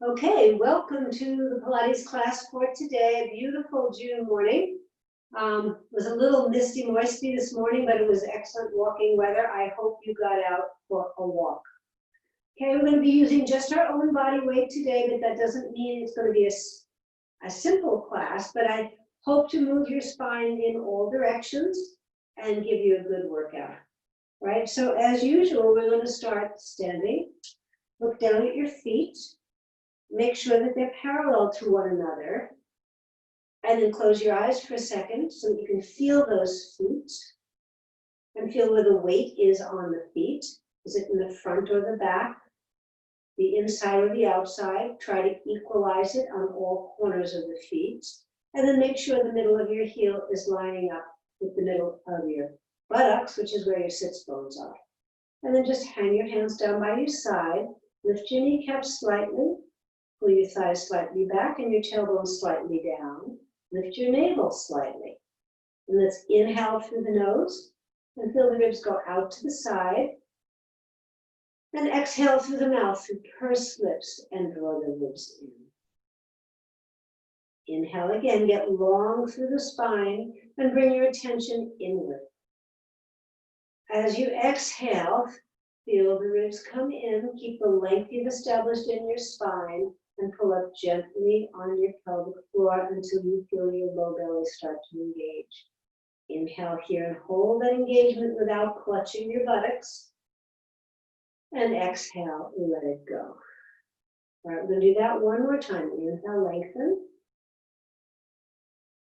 Okay, welcome to the Pilates class for today, a beautiful June morning. It was a little misty, moisty this morning, but it was excellent walking weather. I hope you got out for a walk. Okay, we're going to be using just our own body weight today, but that doesn't mean it's going to be a simple class, but I hope to move your spine in all directions and give you a good workout, right? So as usual, we're going to start standing. Look down at your feet. Make sure that they're parallel to one another. And then close your eyes for a second so that you can feel those feet and feel where the weight is on the feet. Is it in the front or the back? The inside or the outside? Try to equalize it on all corners of the feet. And then make sure the middle of your heel is lining up with the middle of your buttocks, which is where your sits bones are. And then just hang your hands down by your side. Lift your kneecaps slightly. Pull your thighs slightly back and your tailbone slightly down. Lift your navel slightly. And let's inhale through the nose and feel the ribs go out to the side. And exhale through the mouth through pursed lips and draw the ribs in. Inhale again, get long through the spine and bring your attention inward. As you exhale, feel the ribs come in. Keep the length you've established in your spine. And pull up gently on your pelvic floor until you feel your low belly start to engage. Inhale here and hold that engagement without clutching your buttocks. And exhale, let it go. All right, we're going to do that one more time. Inhale, lengthen.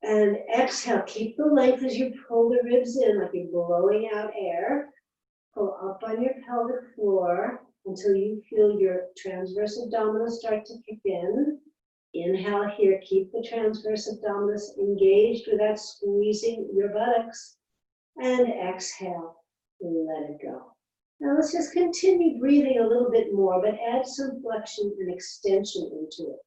And exhale, keep the length as you pull the ribs in like you're blowing out air. Pull up on your pelvic floor until you feel your transverse abdominals start to kick in. Inhale here, keep the transverse abdominals engaged without squeezing your buttocks. And exhale, let it go. Now let's just continue breathing a little bit more, but add some flexion and extension into it.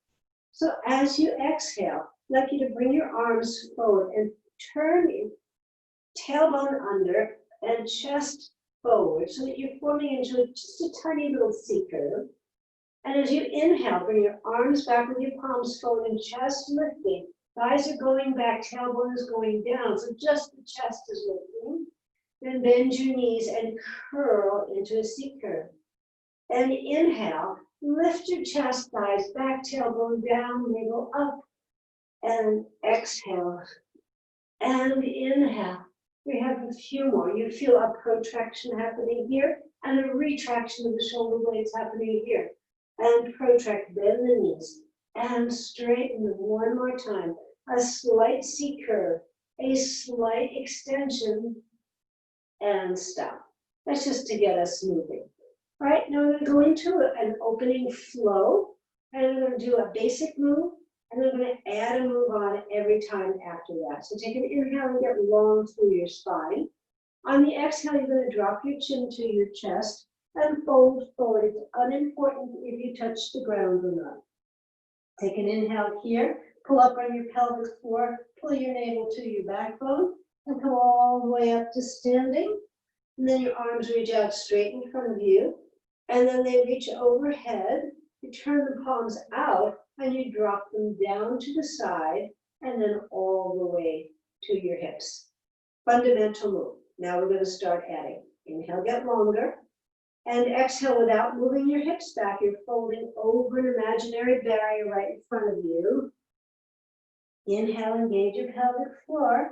So as you exhale, I'd like you to bring your arms forward and turn your tailbone under and chest forward so that you're forming into just a tiny little C curve. And as you inhale, bring your arms back with your palms forward and chest lifting. Thighs are going back, tailbone is going down, so just the chest is lifting. Then bend your knees and curl into a C curve. And inhale, lift your chest, thighs back, tailbone down, navel up. And exhale. And inhale. We have a few more. You feel a protraction happening here and a retraction of the shoulder blades happening here. And protract, bend the knees and straighten them one more time. A slight C curve, a slight extension, and stop. That's just to get us moving. All right, now we're going to go into an opening flow, and we're going to do a basic move. And we're going to add a move on every time after that. So take an inhale and get long through your spine. On the exhale, you're going to drop your chin to your chest and fold forward. It's unimportant if you touch the ground or not. Take an inhale here, pull up on your pelvic floor, pull your navel to your backbone, and come all the way up to standing. And then your arms reach out straight in front of you. And then they reach overhead. You turn the palms out. And you drop them down to the side and then all the way to your hips. Fundamental move. Now we're going to start adding. Inhale, get longer. And exhale without moving your hips back. You're folding over an imaginary barrier right in front of you. Inhale, engage your pelvic floor.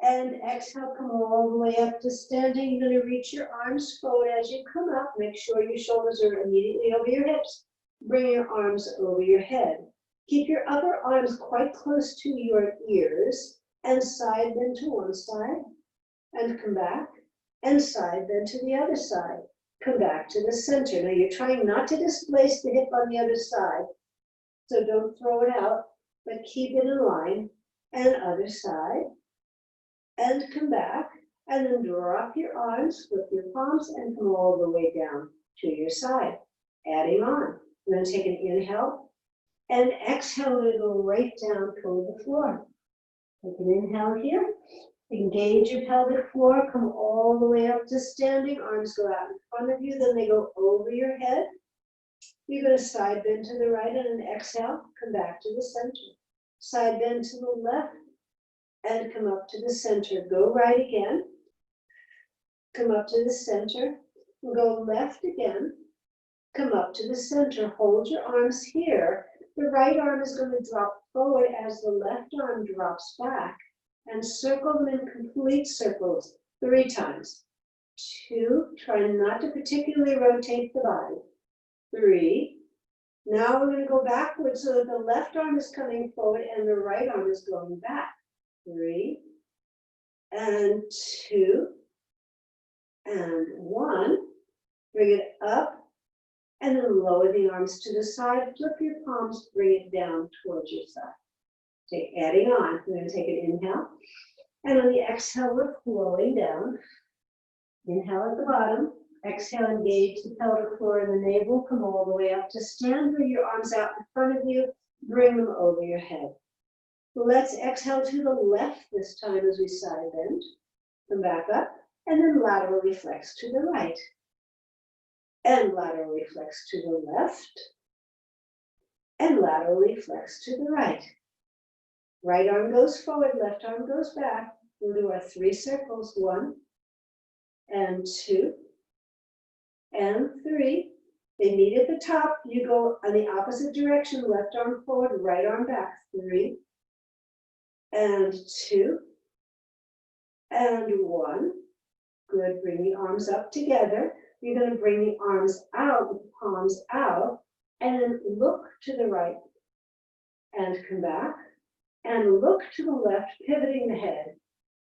And exhale, come all the way up to standing. You're going to reach your arms forward as you come up. Make sure your shoulders are immediately over your hips. Bring your arms over your head. Keep your upper arms quite close to your ears and side bend to one side and come back and side bend to the other side. Come back to the center. Now you're trying not to displace the hip on the other side, so don't throw it out, but keep it in line. And other side and come back and then drop your arms, flip your palms and come all the way down to your side. Adding on. I'm going to take an inhale and exhale. We go right down toward the floor. Take an inhale here. Engage your pelvic floor. Come all the way up to standing. Arms go out in front of you. Then they go over your head. You're going to side bend to the right and an exhale, come back to the center. Side bend to the left and come up to the center. Go right again. Come up to the center. Go left again. Come up to the center. Hold your arms here. The right arm is going to drop forward as the left arm drops back. And circle them in complete circles 3 times. 2, try not to particularly rotate the body. 3. Now we're going to go backwards so that the left arm is coming forward and the right arm is going back. 3, and 2, and 1. Bring it up, and then lower the arms to the side. Flip your palms, bring it down towards your side. Adding on, we're going to take an inhale. And on the exhale, we're flowing down. Inhale at the bottom. Exhale, engage the pelvic floor and the navel. Come all the way up to stand. Bring your arms out in front of you. Bring them over your head. Let's exhale to the left this time as we side bend. Come back up. And then laterally flex to the right. And laterally flex to the left. And laterally flex to the right. Right arm goes forward, left arm goes back. We'll do our 3 circles, 1, and 2, and 3. They meet at the top. You go on the opposite direction, left arm forward, right arm back. 3, and 2, and 1. Good, bring the arms up together. You're going to bring the arms out with the palms out, and then look to the right, and come back. And look to the left, pivoting the head,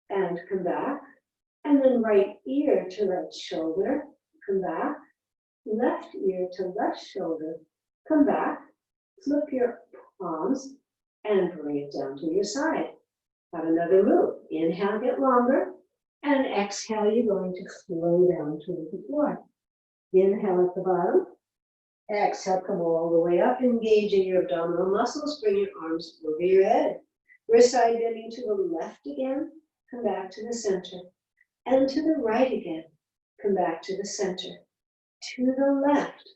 and come back. And then right ear to right shoulder, come back. Left ear to left shoulder, come back. Flip your palms and bring it down to your side. Have another move. Inhale, get longer. And exhale, you're going to flow down to the floor. Inhale at the bottom. Exhale, come all the way up, engaging your abdominal muscles. Bring your arms over your head. We're side bending to the left again. Come back to the center. And to the right again. Come back to the center. To the left.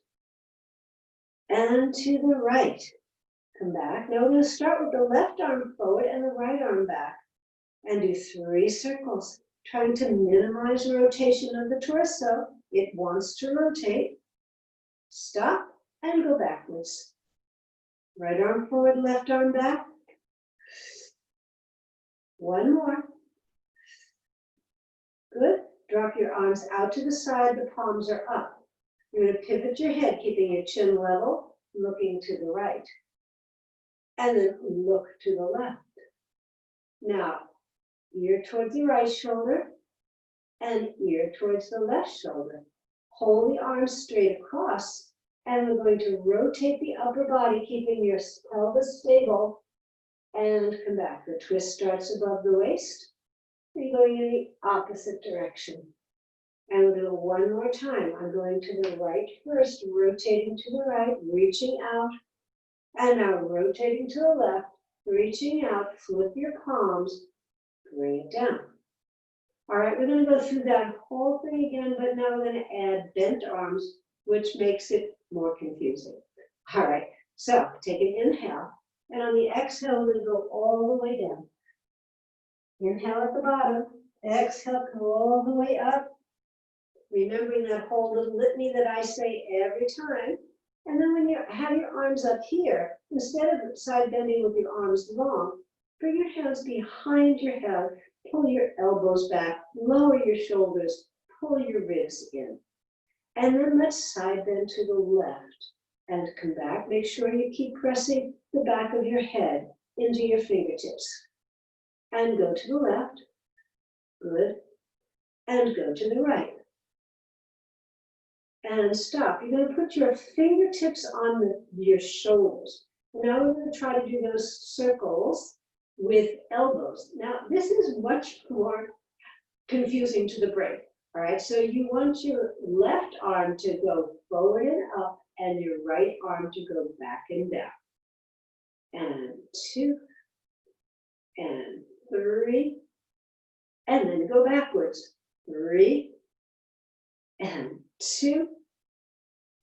And to the right. Come back. Now we're going to start with the left arm forward and the right arm back. And do 3 circles. Trying to minimize rotation of the torso. It wants to rotate. Stop and go backwards. Right arm forward, left arm back. 1 more. Good. Drop your arms out to the side. The palms are up. You're going to pivot your head, keeping your chin level, looking to the right. And then look to the left. Now, ear towards the right shoulder and ear towards the left shoulder. Hold the arms straight across, and we're going to rotate the upper body, keeping your pelvis stable, and come back. The twist starts above the waist. You're going in the opposite direction. And we'll do it 1 more time. I'm going to the right first, rotating to the right, reaching out, and now rotating to the left, reaching out, flip your palms, bring it down. All right, we're going to go through that whole thing again, but now we're going to add bent arms, which makes it more confusing. All right, so take an inhale, and on the exhale, we're going to go all the way down. Inhale at the bottom, exhale, come all the way up. Remembering that whole little litany that I say every time. And then when you have your arms up here, instead of side bending with your arms long, bring your hands behind your head, pull your elbows back, lower your shoulders, pull your ribs in. And then let's side bend to the left and come back. Make sure you keep pressing the back of your head into your fingertips. And go to the left. Good. And go to the right. And stop. You're going to put your fingertips on your shoulders. Now we're going to try to do those circles with elbows. Now, this is much more confusing to the brain. All right, so you want your left arm to go forward and up, and your right arm to go back and down. And 2, and 3, and then go backwards. 3, and 2,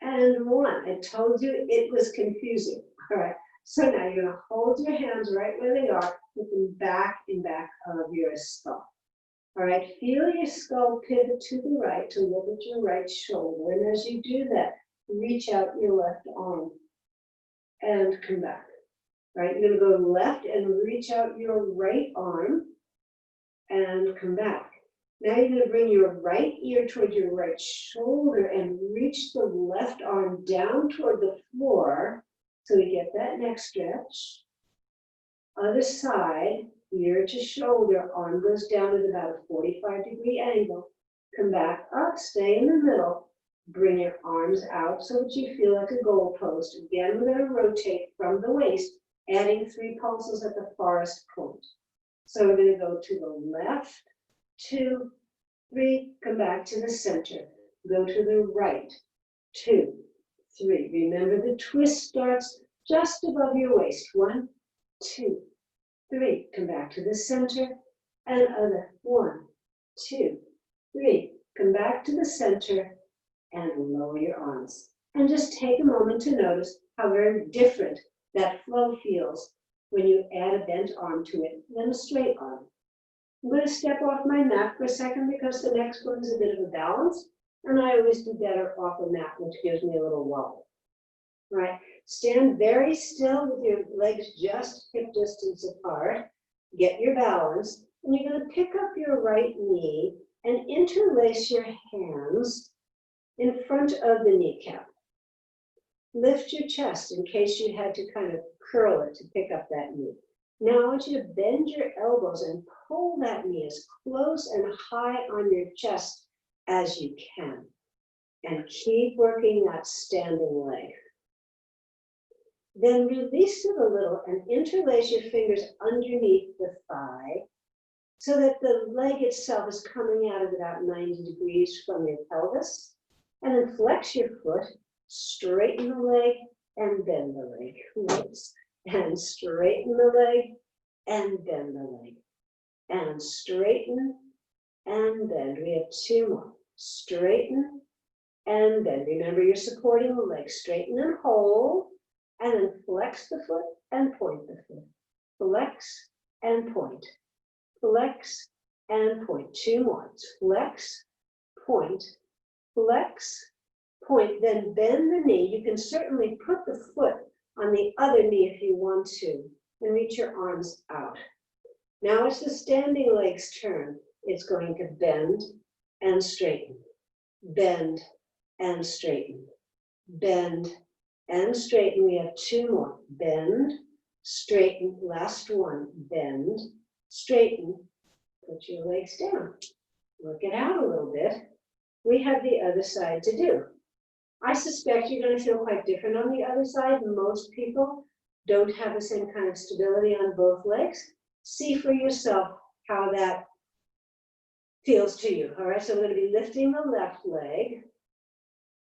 and one. I told you it was confusing. All right. So now you're going to hold your hands right where they are, with them back in back of your skull. All right. Feel your skull pivot to the right to look at your right shoulder. And as you do that, reach out your left arm and come back. All right. You're going to go left and reach out your right arm and come back. Now you're going to bring your right ear toward your right shoulder and reach the left arm down toward the floor so we get that neck stretch. Other side, ear to shoulder, arm goes down at about a 45-degree angle. Come back up, stay in the middle. Bring your arms out so that you feel like a goalpost. Again, we're going to rotate from the waist, adding 3 pulses at the farthest point. So we're going to go to the left, 2, 3, come back to the center. Go to the right, 2, 3. Remember the twist starts just above your waist. 1, 2, 3. Come back to the center and other. 1, 2, 3. Come back to the center and lower your arms. And just take a moment to notice how very different that flow feels when you add a bent arm to it than a straight arm. I'm going to step off my mat for a second because the next one is a bit of a balance, and I always do better off a mat, which gives me a little wobble. Right? Stand very still with your legs just hip distance apart. Get your balance, and you're going to pick up your right knee and interlace your hands in front of the kneecap. Lift your chest in case you had to kind of curl it to pick up that knee. Now I want you to bend your elbows and pull that knee as close and high on your chest as you can. And keep working that standing leg. Then release it a little and interlace your fingers underneath the thigh so that the leg itself is coming out at about 90 degrees from your pelvis. And then flex your foot, straighten the leg, and bend the leg. Once. And straighten the leg, and bend the leg. And straighten, and bend. We have 2 more. Straighten, and bend. Remember, you're supporting the leg. Straighten and hold, and then flex the foot and point the foot. Flex and point. Flex and point. 2 more. Flex, point, flex, point, then bend the knee. You can certainly put the foot on the other knee if you want to, and reach your arms out. Now it's the standing leg's turn. It's going to bend and straighten, bend and straighten, bend and straighten. We have 2 more. Bend, straighten, last one. Bend, straighten, put your legs down. Work it out a little bit. We have the other side to do. I suspect you're going to feel quite different on the other side. Most people don't have the same kind of stability on both legs. See for yourself how that feels to you. All right, so we're going to be lifting the left leg.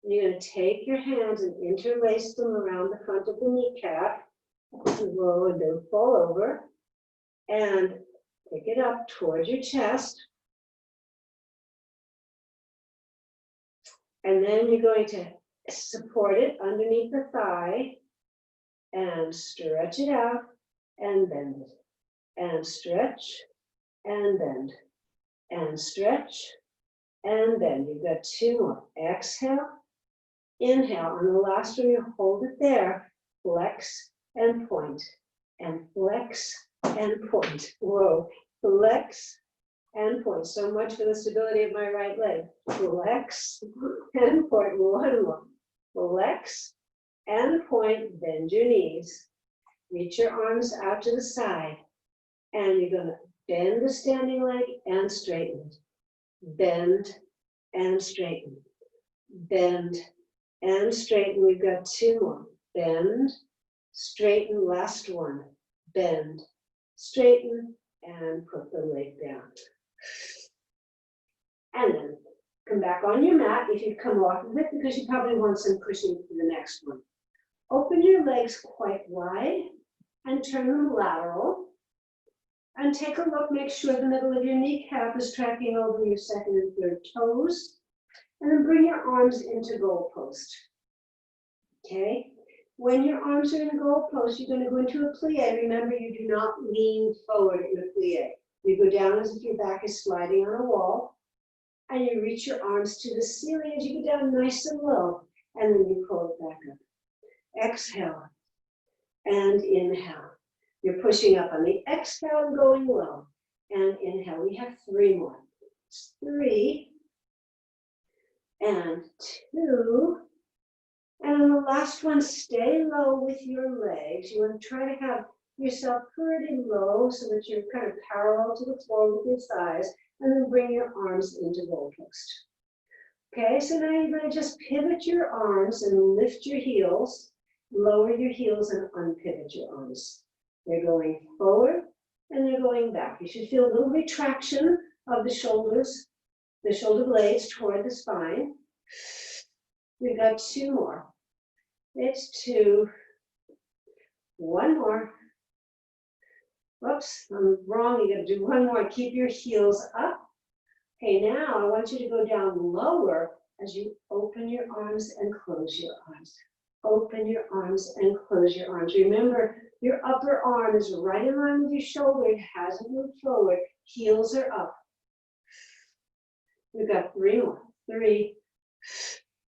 You're going to take your hands and interlace them around the front of the kneecap. Low and don't fall over. And pick it up towards your chest. And then you're going to support it underneath the thigh and stretch it out and bend it. And stretch and bend. And stretch and bend. You've got 2 more. Exhale, inhale. On the last one, you hold it there. Flex and point. And flex and point. Whoa. Flex and point. So much for the stability of my right leg. Flex and point. 1 more. Flex and point. Bend your knees. Reach your arms out to the side. And you're going to bend the standing leg and straighten it. Bend and straighten. Bend and straighten. We've got 2 more. Bend, straighten, last one. Bend, straighten, and put the leg down. And then come back on your mat if you've come off of it, because you probably want some cushion for the next one. Open your legs quite wide and turn them lateral. And take a look, make sure the middle of your kneecap is tracking over your second and third toes. And then bring your arms into goalpost. Okay? When your arms are in a goal pose, you're going to go into a plie. Remember, you do not lean forward in a plie. You go down as if your back is sliding on a wall, and you reach your arms to the ceiling as you go down nice and low, and then you pull it back up. Exhale and inhale. You're pushing up on the exhale and going low, and inhale. We have 3 more. 3 and 2. And on the last one, stay low with your legs. You want to try to have yourself pretty low so that you're kind of parallel to the floor with your thighs, and then bring your arms into goalpost. Okay, so now you're going to just pivot your arms and lift your heels, lower your heels and unpivot your arms. They're going forward and they're going back. You should feel a little retraction of the shoulders, the shoulder blades toward the spine. We've got 2 more. It's 2. 1 more. Whoops, I'm wrong. You got to do 1 more. Keep your heels up. Okay, now I want you to go down lower as you open your arms and close your arms. Open your arms and close your arms. Remember, your upper arm is right in line with your shoulder. It hasn't moved forward. Heels are up. We've got 3 more. 3.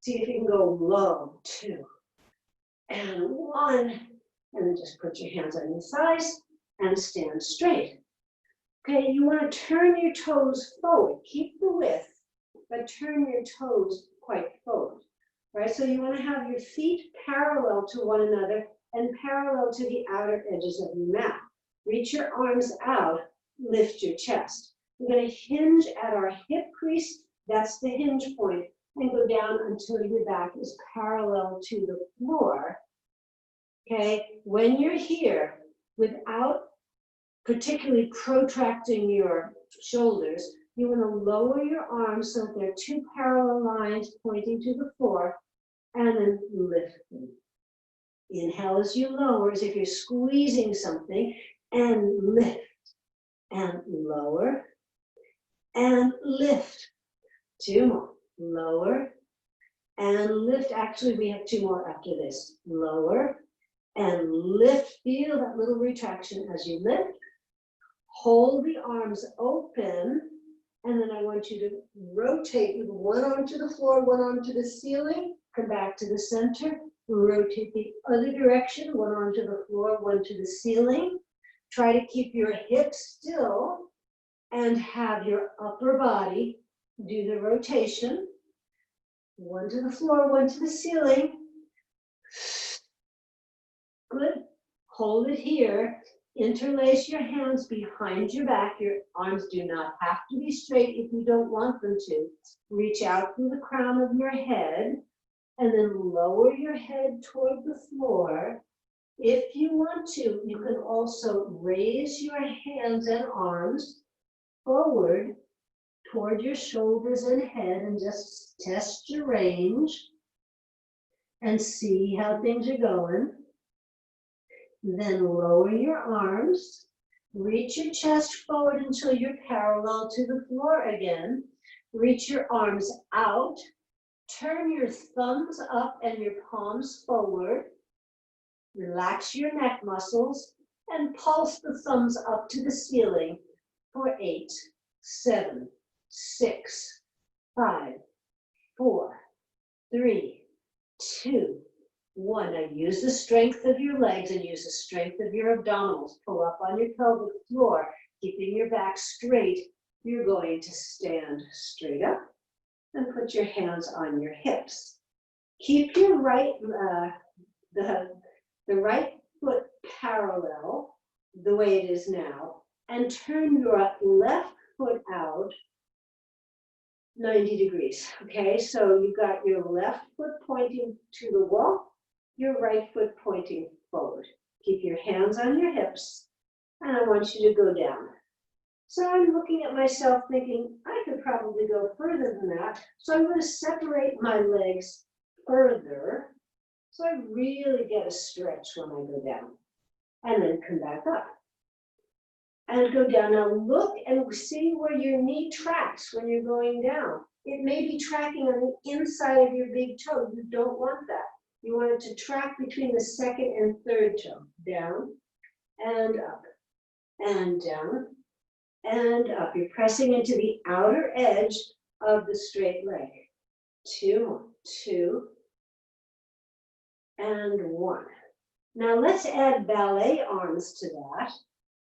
See if you can go low. 2. And 1. And then just put your hands on your thighs and stand straight. Okay, you want to turn your toes forward. Keep the width, but turn your toes quite forward. Right? So you want to have your feet parallel to one another and parallel to the outer edges of your mat. Reach your arms out, lift your chest. We're going to hinge at our hip crease. That's the hinge point. And go down until your back is parallel to the floor. Okay, when you're here, without particularly protracting your shoulders, you want to lower your arms so that they're 2 parallel lines pointing to the floor, and then lift them. Inhale as you lower, as if you're squeezing something, and lift, and lower, and lift. 2 more. Lower and lift. Actually, we have 2 more after this. Lower and lift. Feel that little retraction as you lift. Hold the arms open, and then I want you to rotate with 1 arm to the floor, 1 arm to the ceiling. Come back to the center. Rotate the other direction, 1 arm to the floor, 1 to the ceiling. Try to keep your hips still and have your upper body do the rotation. 1 to the floor, 1 to the ceiling. Good. Hold it here. Interlace your hands behind your back. Your arms do not have to be straight if you don't want them to. Reach out through the crown of your head and then lower your head toward the floor. If you want to, you can also raise your hands and arms forward toward your shoulders and head and just test your range and see how things are going. Then lower your arms, reach your chest forward until you're parallel to the floor again. Reach your arms out, turn your thumbs up and your palms forward. Relax your neck muscles and pulse the thumbs up to the ceiling for 8, 7, 6, 5, 4, 3, 2, 1. Now use the strength of your legs and use the strength of your abdominals. Pull up on your pelvic floor, keeping your back straight. You're going to stand straight up and put your hands on your hips. Keep your the right foot parallel the way it is now, and turn your left foot out 90 degrees. Okay, so you've got your left foot pointing to the wall, your right foot pointing forward. Keep your hands on your hips, and I want you to go down. So I'm looking at myself thinking, I could probably go further than that. So I'm going to separate my legs further so I really get a stretch when I go down. And then come back up. And go down. Now look and see where your knee tracks when you're going down. It may be tracking on the inside of your big toe. You don't want that. You want it to track between the second and third toe. Down and up and down and up. You're pressing into the outer edge of the straight leg. 2 more. 2 and 1. Now let's add ballet arms to that.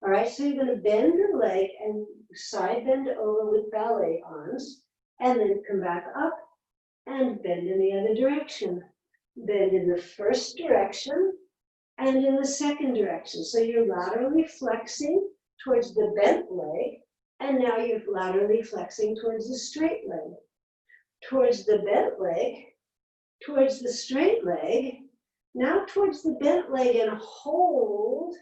All right, so you're going to bend the leg and side bend over with ballet arms, and then come back up and bend in the other direction. Bend in the first direction and in the second direction. So you're laterally flexing towards the bent leg, and now you're laterally flexing towards the straight leg. Towards the bent leg, towards the straight leg, now towards the bent leg, and hold.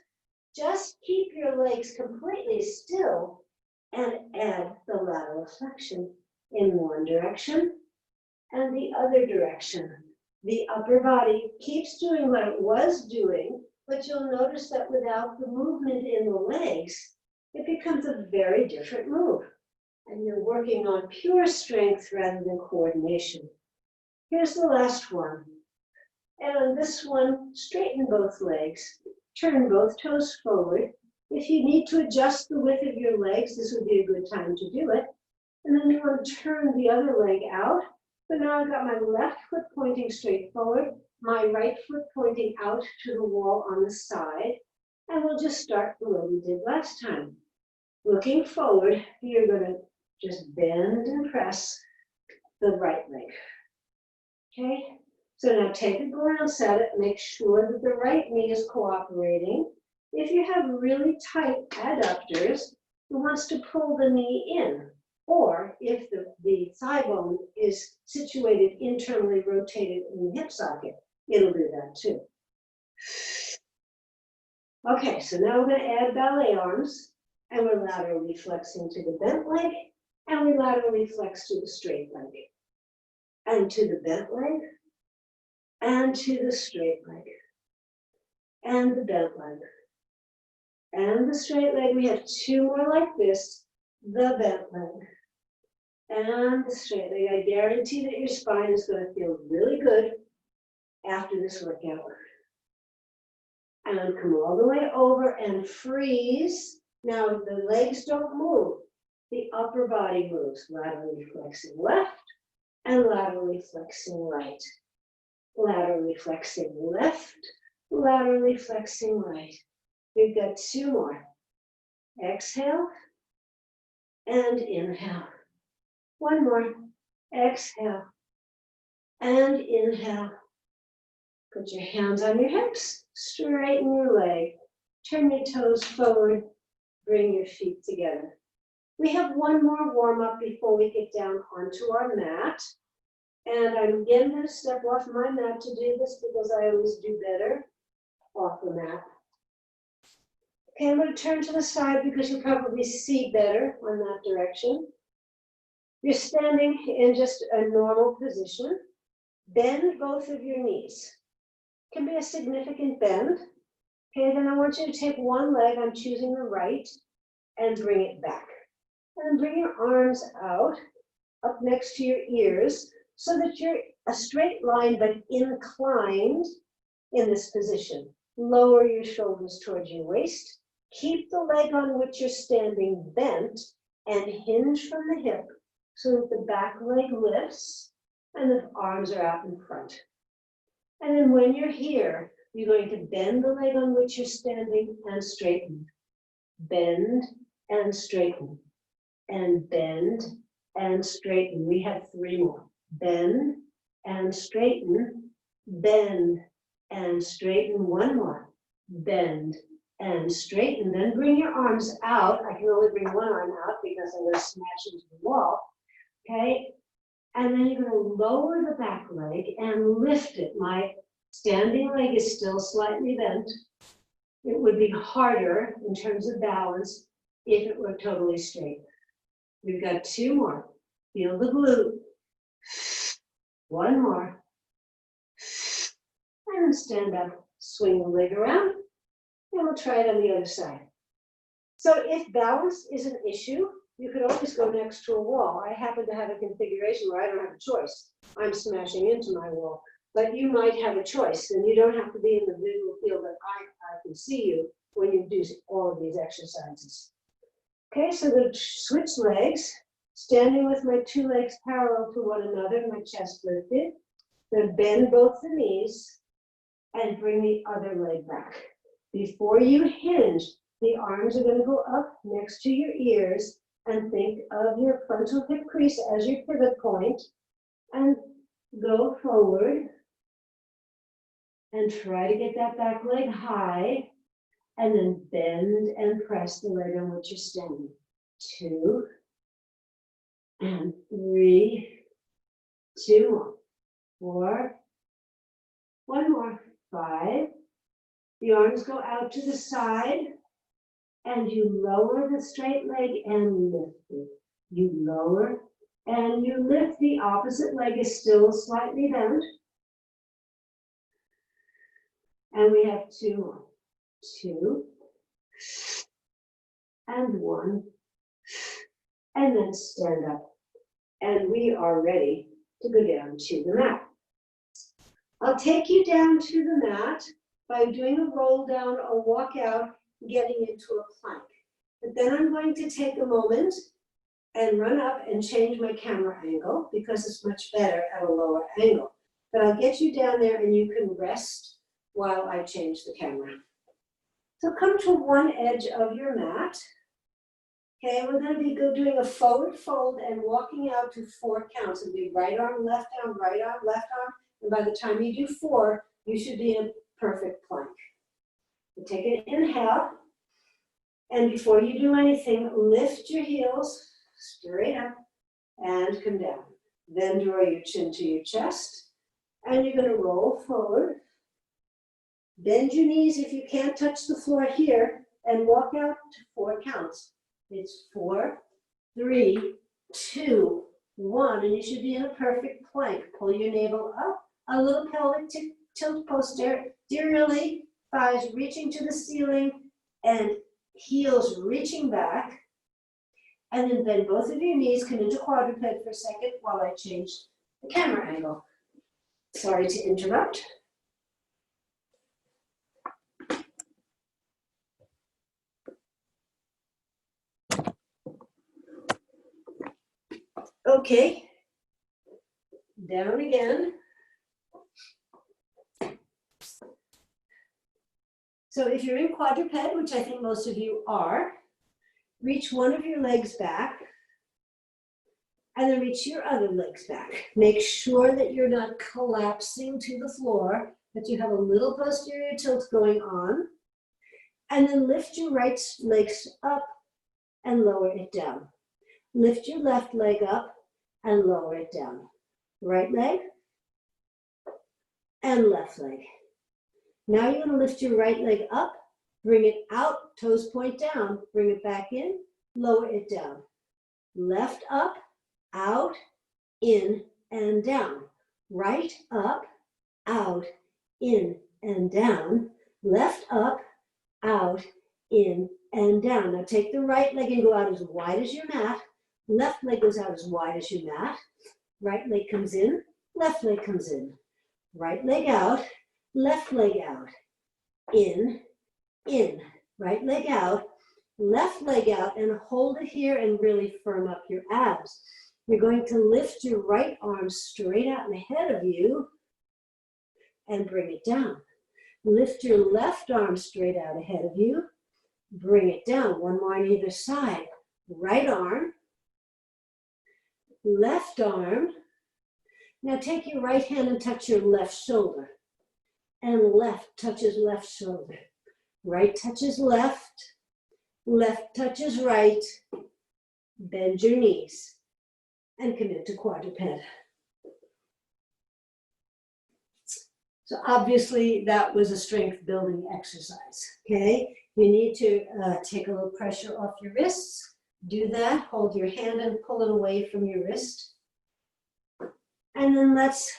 Just keep your legs completely still and add the lateral flexion in one direction and the other direction. The upper body keeps doing what it was doing, but you'll notice that without the movement in the legs, it becomes a very different move. And you're working on pure strength rather than coordination. Here's the last one. And on this one, straighten both legs. Turn both toes forward. If you need to adjust the width of your legs, this would be a good time to do it. And then you want to turn the other leg out. But now I've got my left foot pointing straight forward, my right foot pointing out to the wall on the side. And we'll just start the way we did last time. Looking forward, you're going to just bend and press the right leg. Okay? So now take a glance at it, make sure that the right knee is cooperating. If you have really tight adductors, it wants to pull the knee in. Or if the thigh bone is situated internally rotated in the hip socket, it'll do that too. Okay, so now we're going to add ballet arms, and we're laterally flexing to the bent leg, and we laterally flex to the straight leg, and to the bent leg, and to the straight leg, and the bent leg, and the straight leg. We have 2 more like this, the bent leg, and the straight leg. I guarantee that your spine is going to feel really good after this workout. And come all the way over and freeze. Now the legs don't move, the upper body moves, laterally flexing left and laterally flexing right. Laterally flexing left, laterally flexing right. We've got 2 more. Exhale and inhale. 1 more. Exhale and inhale. Put your hands on your hips, straighten your leg, turn your toes forward, bring your feet together. We have 1 more warm up before we get down onto our mat. And I'm again going to step off my mat to do this because I always do better off the mat. Okay, I'm going to turn to the side because you'll probably see better on that direction. You're standing in just a normal position. Bend both of your knees. It can be a significant bend. Okay, then I want you to take one leg, I'm choosing the right, and bring it back. And then bring your arms out, up next to your ears, so that you're a straight line but inclined in this position. Lower your shoulders towards your waist. Keep the leg on which you're standing bent and hinge from the hip so that the back leg lifts and the arms are out in front. And then when you're here, you're going to bend the leg on which you're standing and straighten. Bend and straighten. And bend and straighten. We have 3 more. Bend and straighten. Bend and straighten. 1 more. Bend and straighten. Then bring your arms out. I can only bring 1 arm out because I'm going to smash into the wall. Okay? And then you're going to lower the back leg and lift it. My standing leg is still slightly bent. It would be harder in terms of balance if it were totally straight. We've got 2 more. Feel the glute. 1 more. And stand up. Swing the leg around. And we'll try it on the other side. So if balance is an issue, you could always go next to a wall. I happen to have a configuration where I don't have a choice. I'm smashing into my wall. But you might have a choice, and you don't have to be in the visual field that I can see you when you do all of these exercises. Okay, so the switch legs, standing with my two legs parallel to one another, my chest lifted. Then bend both the knees and bring the other leg back. Before you hinge, the arms are going to go up next to your ears, and think of your frontal hip crease as your pivot point, and go forward and try to get that back leg high, and then bend and press the leg on which you're standing. 2 and 3, 2 more, 4, 1 more, 5. The arms go out to the side, and you lower the straight leg and lift it. You lower and you lift. The opposite leg is still slightly bent. And we have 2 more. 2 and 1. And then stand up. And we are ready to go down to the mat. I'll take you down to the mat by doing a roll down or walk out, getting into a plank. But then I'm going to take a moment and run up and change my camera angle because it's much better at a lower angle. But I'll get you down there and you can rest while I change the camera. So come to one edge of your mat. Okay, we're going to be doing a forward fold and walking out to 4 counts. It'll be right arm, left arm, right arm, left arm. And by the time you do 4, you should be in perfect plank. So take an inhale. And before you do anything, lift your heels straight up and come down. Then draw your chin to your chest. And you're going to roll forward. Bend your knees if you can't touch the floor here. And walk out to 4 counts. It's 4, 3, 2, 1. And you should be in a perfect plank. Pull your navel up. A little pelvic tilt posteriorly. Thighs reaching to the ceiling. And heels reaching back. And then bend both of your knees. Come into quadruped for a second while I change the camera angle. Sorry to interrupt. Okay, down again. So if you're in quadruped, which I think most of you are, reach one of your legs back and then reach your other legs back. Make sure that you're not collapsing to the floor, that you have a little posterior tilt going on. And then lift your right legs up and lower it down. Lift your left leg up and lower it down. Right leg and left leg. Now you're going to lift your right leg up, bring it out, toes point down, bring it back in, lower it down. Left up, out, in, and down. Right up, out, in, and down. Left up, out, in, and down. Now take the right leg and go out as wide as your mat. Left leg goes out as wide as your mat. Right leg comes in, left leg comes in. Right leg out, left leg out. In, right leg out, left leg out, and hold it here and really firm up your abs. You're going to lift your right arm straight out and ahead of you and bring it down. Lift your left arm straight out ahead of you, bring it down. One more on either side. Right arm, left arm. Now take your right hand and touch your left shoulder. And left touches left shoulder. Right touches left. Left touches right. Bend your knees. And come into quadruped. So obviously that was a strength building exercise. Okay? You need to take a little pressure off your wrists. Do that. Hold your hand and pull it away from your wrist. And then let's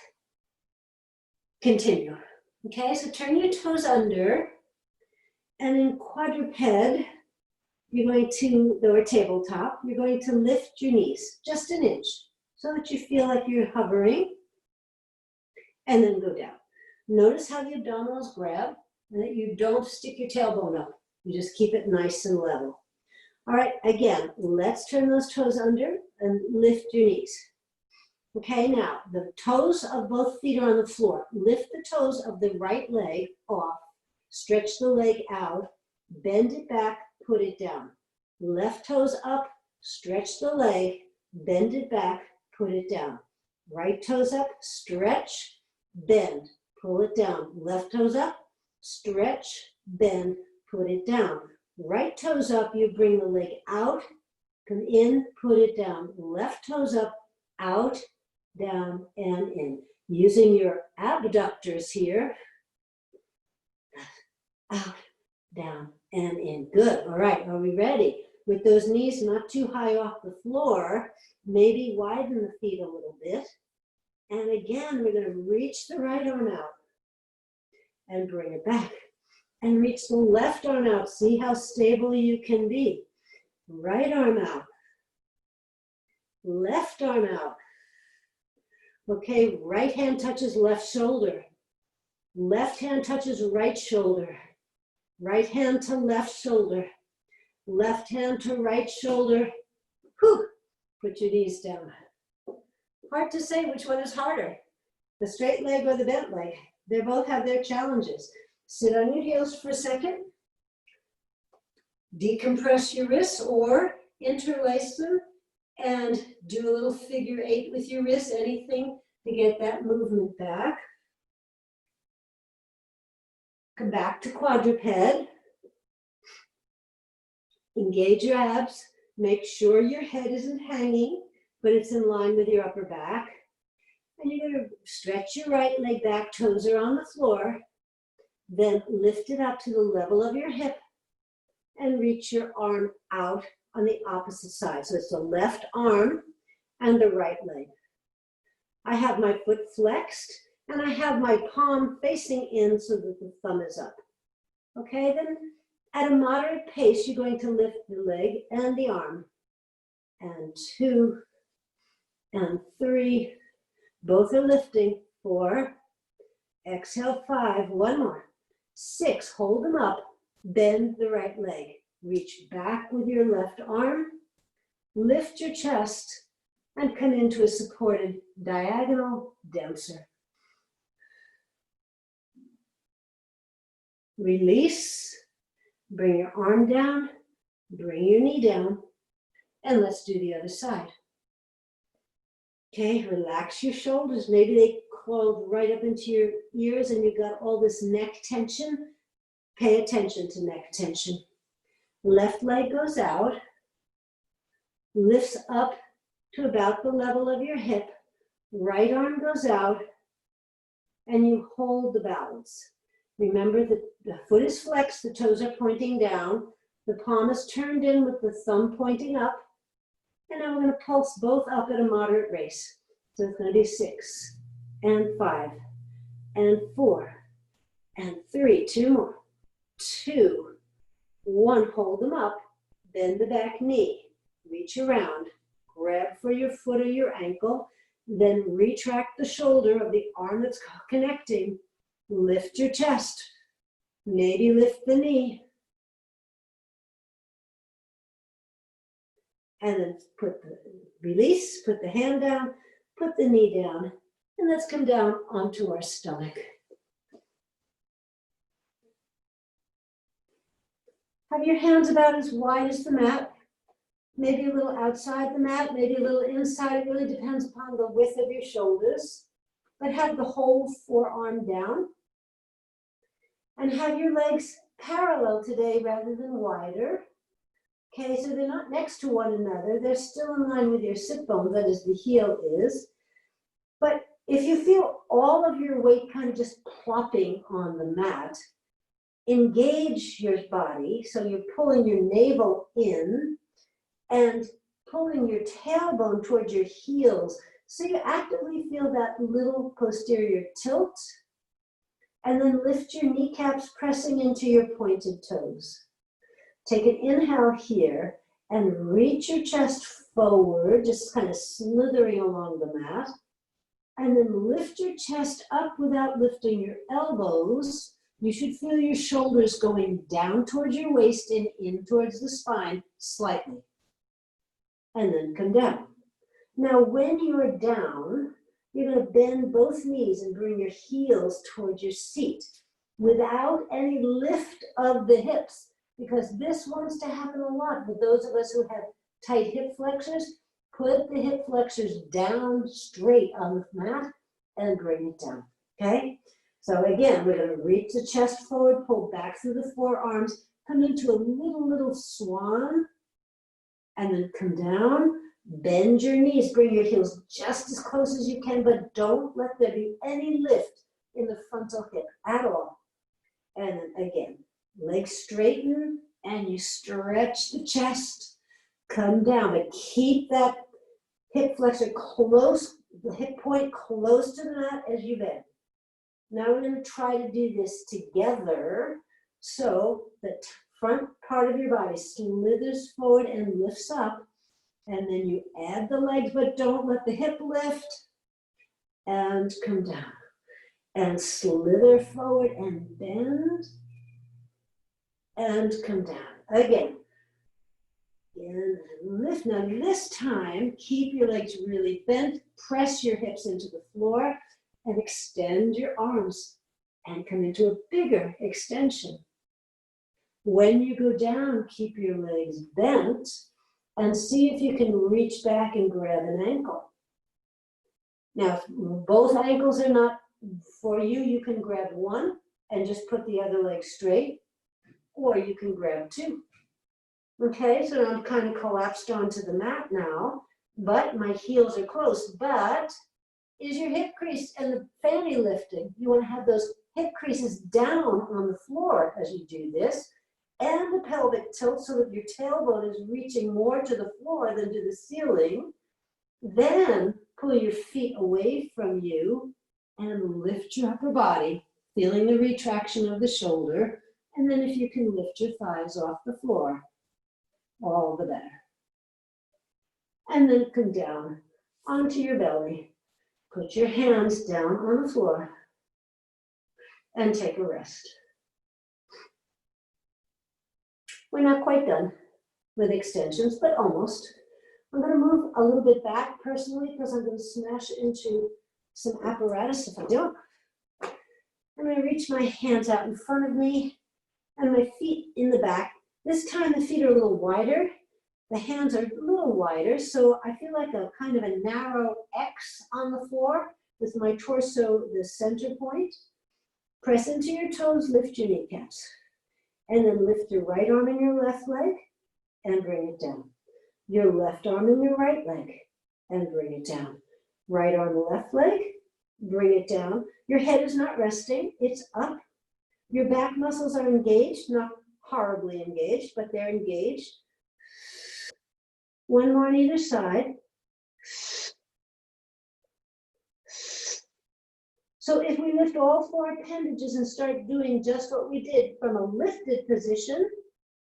continue. Okay, so turn your toes under. And in quadruped, you're going to, or tabletop, you're going to lift your knees just an inch so that you feel like you're hovering. and then go down. Notice how the abdominals grab and that you don't stick your tailbone up. You just keep it nice and level. All right, again, let's turn those toes under and lift your knees. Okay, now the toes of both feet are on the floor. Lift the toes of the right leg off, stretch the leg out, bend it back, put it down. Left toes up, stretch the leg, bend it back, put it down. Right toes up, stretch, bend, pull it down. Left toes up, stretch, bend, put it down. Right toes up, you bring the leg out, come in, put it down. Left toes up, out, down, and in. Using your abductors here. Out, down, and in. Good. All right, are we ready? With those knees not too high off the floor, maybe widen the feet a little bit. And again, we're going to reach the right arm out and bring it back. And reach the left arm out. See how stable you can be. Right arm out. Left arm out. Okay, right hand touches left shoulder. Left hand touches right shoulder. Right hand to left shoulder. Left hand to right shoulder. Whew. Put your knees down. Hard to say which one is harder, the straight leg or the bent leg. They both have their challenges. Sit on your heels for a second. Decompress your wrists or interlace them and do a little figure 8 with your wrists, anything to get that movement back. Come back to quadruped. Engage your abs. Make sure your head isn't hanging, but it's in line with your upper back. And you're going to stretch your right leg back, toes are on the floor. Then lift it up to the level of your hip and reach your arm out on the opposite side. So it's the left arm and the right leg. I have my foot flexed and I have my palm facing in so that the thumb is up. Okay, then at a moderate pace, you're going to lift the leg and the arm. And 2 and 3, both are lifting. 4, exhale 5, one more. 6, hold them up, bend the right leg. Reach back with your left arm, lift your chest, and come into a supported diagonal dancer. Release, bring your arm down, bring your knee down, and let's do the other side. Okay, relax your shoulders. Maybe they curled right up into your ears and you got all this neck tension. Pay attention to neck tension. Left leg goes out, lifts up to about the level of your hip. Right arm goes out, and you hold the balance. Remember that the foot is flexed, the toes are pointing down, the palm is turned in with the thumb pointing up, and now we're going to pulse both up at a moderate race. So it's going to be 6, and 5, and 4, and 3, 2 more. 2, 1, hold them up, bend the back knee, reach around, grab for your foot or your ankle, then retract the shoulder of the arm that's connecting, lift your chest, maybe lift the knee, and then release, put the hand down, put the knee down, and let's come down onto our stomach. Have your hands about as wide as the mat, maybe a little outside the mat, maybe a little inside. It really depends upon the width of your shoulders. But have the whole forearm down. And have your legs parallel today rather than wider. Okay, so they're not next to one another. They're still in line with your sit bone, that is, the heel is. But if you feel all of your weight kind of just plopping on the mat, engage your body, so you're pulling your navel in and pulling your tailbone towards your heels, so you actively feel that little posterior tilt, and then lift your kneecaps pressing into your pointed toes. Take an inhale here and reach your chest forward, just kind of slithering along the mat, And then lift your chest up without lifting your elbows. You should feel your shoulders going down towards your waist and in towards the spine slightly. And then come down. Now, when you're down, you're going to bend both knees and bring your heels towards your seat without any lift of the hips, because this wants to happen a lot with those of us who have tight hip flexors. Put the hip flexors down straight on the mat and bring it down, okay? So again, we're going to reach the chest forward, pull back through the forearms, come into a little swan, and then come down, bend your knees, bring your heels just as close as you can, but don't let there be any lift in the frontal hip at all. And then again, legs straighten, and you stretch the chest, come down, but keep that hip flexor close, the hip point close to the mat as you bend. Now we're going to try to do this together so the front part of your body slithers forward and lifts up, and then you add the legs, but don't let the hip lift, and come down, and slither forward and bend, and come down. Again, and lift. Now this time, keep your legs really bent, press your hips into the floor, and extend your arms, and come into a bigger extension. When you go down, keep your legs bent, and see if you can reach back and grab an ankle. Now, if both ankles are not for you, you can grab one and just put the other leg straight, or you can grab two. Okay, so I'm kind of collapsed onto the mat now, but my heels are close. But is your hip crease and the fanny lifting? You want to have those hip creases down on the floor as you do this, and the pelvic tilt so that your tailbone is reaching more to the floor than to the ceiling. Then pull your feet away from you and lift your upper body, feeling the retraction of the shoulder. And then if you can lift your thighs off the floor, all the better. And then come down onto your belly. Put your hands down on the floor and take a rest. We're not quite done with extensions, but almost. I'm going to move a little bit back personally because I'm going to smash into some apparatus if I don't. I'm going to reach my hands out in front of me and my feet in the back. This time the feet are a little wider. The hands are a little wider, so I feel like a kind of a narrow X on the floor with my torso the center point. Press into your toes, lift your kneecaps. And then lift your right arm and your left leg and bring it down. Your left arm and your right leg and bring it down. Right arm, left leg, bring it down. Your head is not resting, it's up. Your back muscles are engaged, not horribly engaged, but they're engaged. One more on either side. So if we lift all four appendages and start doing just what we did from a lifted position,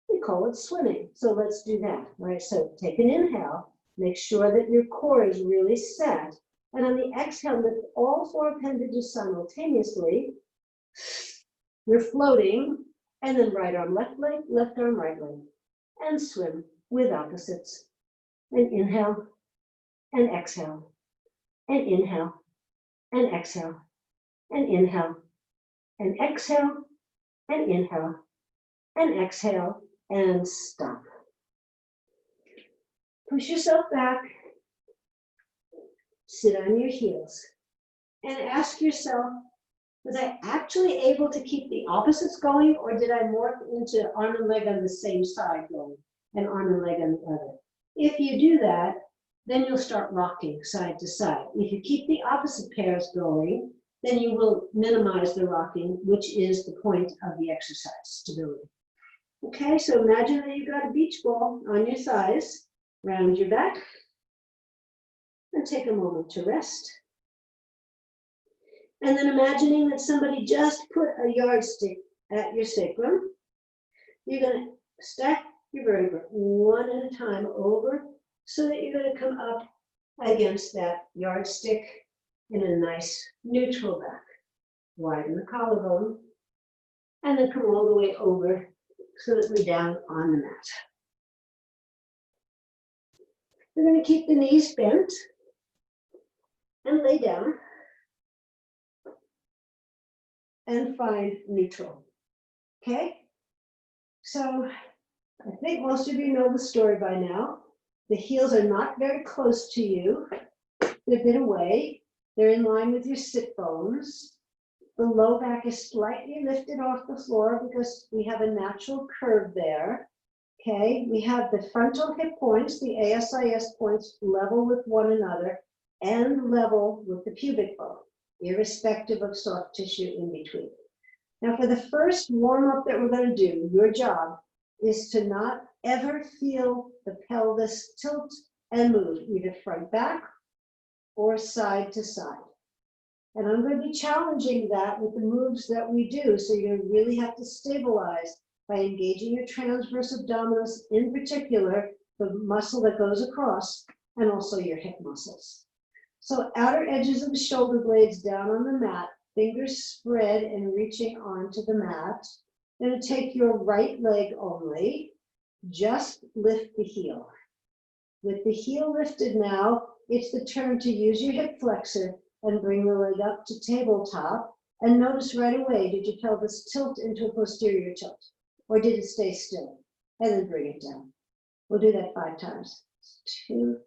we call it swimming. So let's do that. All right, so take an inhale. Make sure that your core is really set. And on the exhale, lift all four appendages simultaneously. You're floating. And then right arm, left leg, left arm, right leg. And swim with opposites. And inhale and exhale. And inhale and exhale. And inhale, and exhale, and inhale, and exhale, and stop. Push yourself back, sit on your heels, and ask yourself, was I actually able to keep the opposites going, or did I morph into arm and leg on the same side going, and arm and leg on the other? If you do that, then you'll start rocking side to side. If you keep the opposite pairs going, then you will minimize the rocking, which is the point of the exercise, stability. Okay, so imagine that you've got a beach ball on your thighs, round your back, and take a moment to rest. And then imagining that somebody just put a yardstick at your sacrum, you're going to stack your vertebrae one at a time over so that you're going to come up against that yardstick in a nice neutral back. Widen the collarbone, and then come all the way over so that we're down on the mat. We're going to keep the knees bent and lay down and find neutral. Okay? So I think most of you know the story by now. The heels are not very close to you. They're a bit away. They're in line with your sit bones. The low back is slightly lifted off the floor because we have a natural curve there. Okay, we have the frontal hip points, the ASIS points, level with one another and level with the pubic bone, irrespective of soft tissue in between. Now for the first warm-up that we're going to do, your job is to not ever feel the pelvis tilt and move, either front back or side to side. And I'm going to be challenging that with the moves that we do. So you're going to really have to stabilize by engaging your transverse abdominis, in particular, the muscle that goes across, and also your hip muscles. So outer edges of the shoulder blades down on the mat, fingers spread and reaching onto the mat. Then take your right leg only, just lift the heel. With the heel lifted now, it's the turn to use your hip flexor and bring the leg up to tabletop. And notice right away, did your pelvis tilt into a posterior tilt? Or did it stay still? And then bring it down. We'll do that 5 times. 2,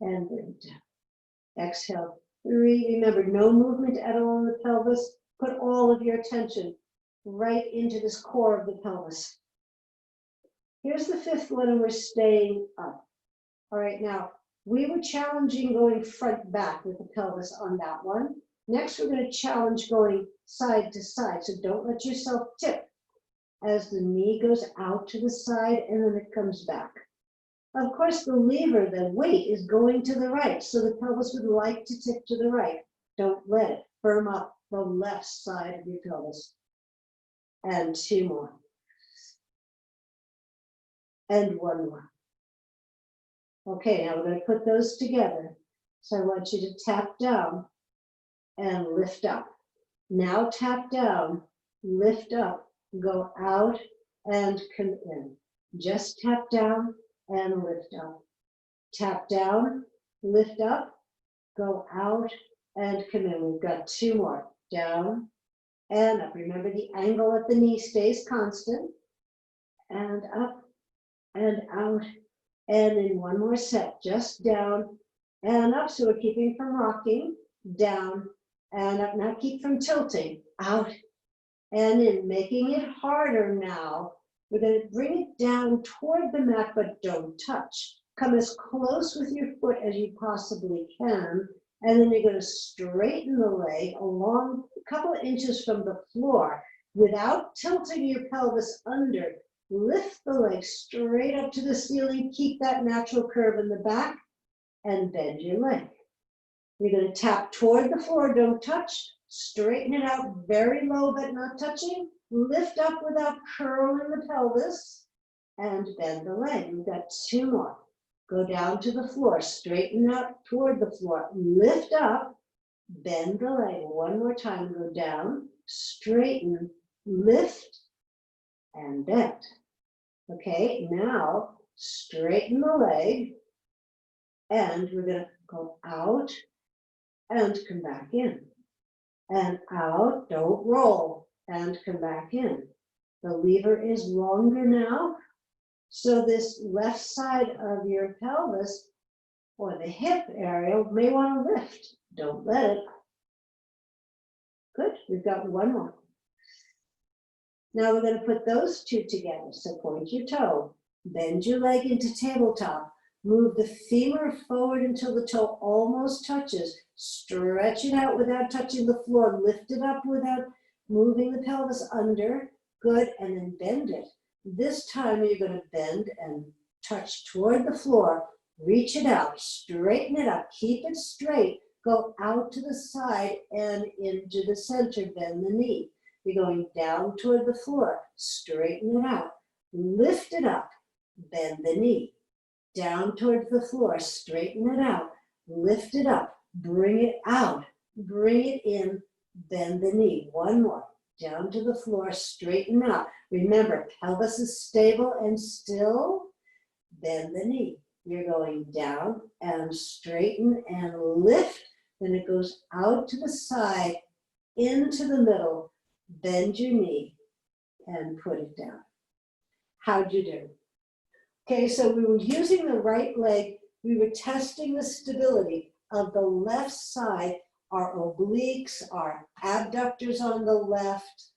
and bring it down. Exhale, 3. Remember, no movement at all in the pelvis. Put all of your attention right into this core of the pelvis. Here's the 5th one, and we're staying up. All right, now, we were challenging going front back with the pelvis on that one. Next, we're going to challenge going side to side, so don't let yourself tip as the knee goes out to the side and then it comes back. Of course, the lever, the weight, is going to the right, so the pelvis would like to tip to the right. Don't let it. Firm up the left side of your pelvis. And 2 more. And 1 more. Okay, now we're going to put those together. So I want you to tap down and lift up. Now tap down, lift up, go out and come in. Just tap down and lift up. Tap down, lift up, go out and come in. We've got 2 more. Down and up. Remember, the angle at the knee stays constant. And up and out. And in 1 more set, just down and up. So we're keeping from rocking, down and up. Now keep from tilting, out and in, making it harder now. We're going to bring it down toward the mat, but don't touch. Come as close with your foot as you possibly can. And then you're going to straighten the leg along a couple of inches from the floor without tilting your pelvis under. Lift the leg straight up to the ceiling. Keep that natural curve in the back and bend your leg. You're going to tap toward the floor. Don't touch. Straighten it out very low but not touching. Lift up without curling the pelvis and bend the leg. We've got 2 more. Go down to the floor. Straighten out toward the floor. Lift up. Bend the leg. 1 more time. Go down. Straighten. Lift and bend. Okay, now straighten the leg and we're going to go out and come back in. And out, don't roll, and come back in. The lever is longer now, so this left side of your pelvis or the hip area may want to lift. Don't let it. Good, we've got 1 more. Now we're going to put those 2 together. So point your toe, bend your leg into tabletop, move the femur forward until the toe almost touches, stretch it out without touching the floor, lift it up without moving the pelvis under, good, and then bend it. This time you're going to bend and touch toward the floor, reach it out, straighten it up, keep it straight, go out to the side and into the center, bend the knee. You're going down toward the floor, straighten it out, lift it up, bend the knee, down towards the floor, straighten it out, lift it up, bring it out, bring it in, bend the knee. One more. Down to the floor, straighten out. Remember, pelvis is stable and still. Bend the knee. You're going down and straighten and lift. Then it goes out to the side, into the middle. Bend your knee and put it down. How'd you do? Okay, so we were using the right leg. We were testing the stability of the left side, our obliques, our abductors on the left.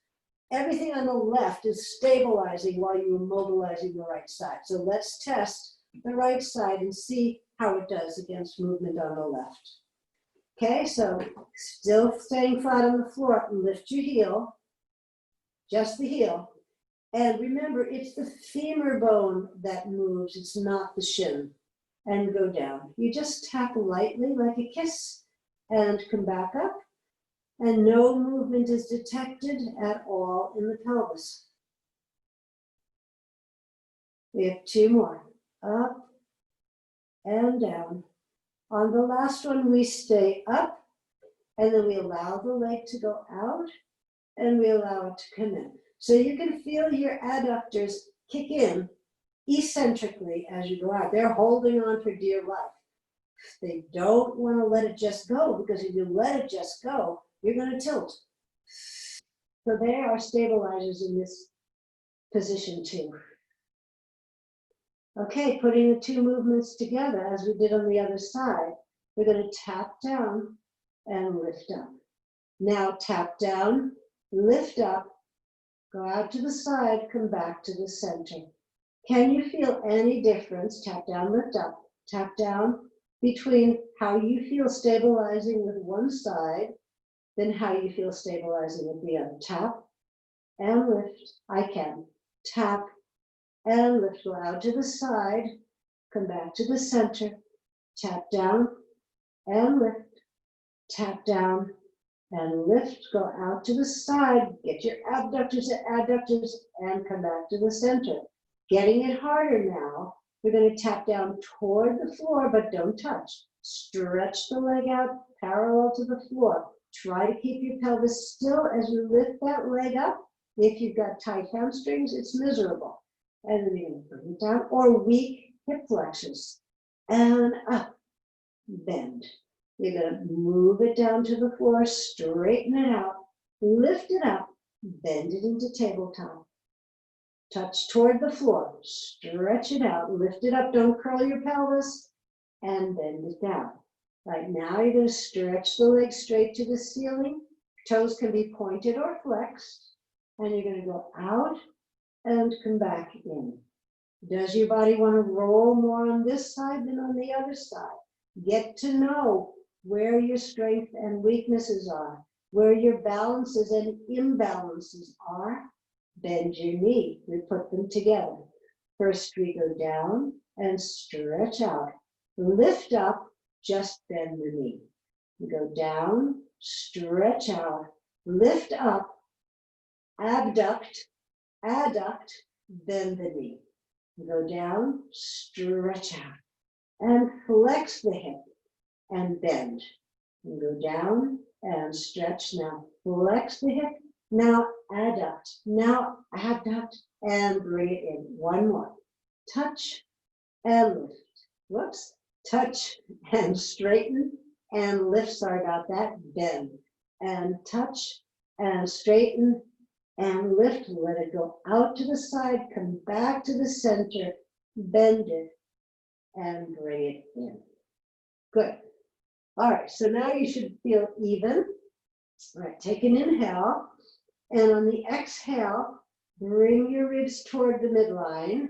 Everything on the left is stabilizing while you were mobilizing the right side. So let's test the right side and see how it does against movement on the left. Okay, so still staying flat on the floor, lift your heel, just the heel. And remember, it's the femur bone that moves, it's not the shin. And go down. You just tap lightly like a kiss and come back up. And no movement is detected at all in the pelvis. We have two more. Up and down. On the last one, we stay up, and then we allow the leg to go out, and we allow it to come in. So you can feel your adductors kick in eccentrically as you go out. They're holding on for dear life. They don't want to let it just go, because if you let it just go, you're going to tilt. So they are stabilizers in this position too. Okay, putting the two movements together as we did on the other side, we're going to tap down and lift up. Now tap down, lift up, go out to the side, come back to the center. Can you feel any difference? Tap down, lift up, tap down, between how you feel stabilizing with one side, then how you feel stabilizing with the other. Tap and lift. I can. Tap and lift. Go out to the side, come back to the center, tap down and lift, tap down and lift. Go out to the side, get your abductors and come back to the center. Getting it harder now. We're going to tap down toward the floor, but don't touch. Stretch the leg out parallel to the floor. Try to keep your pelvis still as you lift that leg up. If you've got tight hamstrings, it's miserable. And then you're going to bring it down, or weak hip flexors. And up, bend. You're going to move it down to the floor, straighten it out, lift it up, bend it into tabletop. Touch toward the floor, stretch it out, lift it up, don't curl your pelvis, and bend it down. Right now, you're going to stretch the legs straight to the ceiling. Toes can be pointed or flexed, and you're going to go out and come back in. Does your body want to roll more on this side than on the other side? Get to know where your strength and weaknesses are, where your balances and imbalances are. Bend your knee. We put them together. First, we go down and stretch out. Lift up, just bend the knee. We go down, stretch out, lift up, abduct, adduct, bend the knee. We go down, stretch out, and flex the hip and bend. We go down and stretch now. Flex the hip. Now adduct, now abduct, and bring it in. One more. Touch and lift. Whoops. Touch and straighten and lift. Sorry about that. Bend and touch and straighten and lift. Let it go out to the side. Come back to the center. Bend it and bring it in. Good. All right. So now you should feel even. All right. Take an inhale. And on the exhale, bring your ribs toward the midline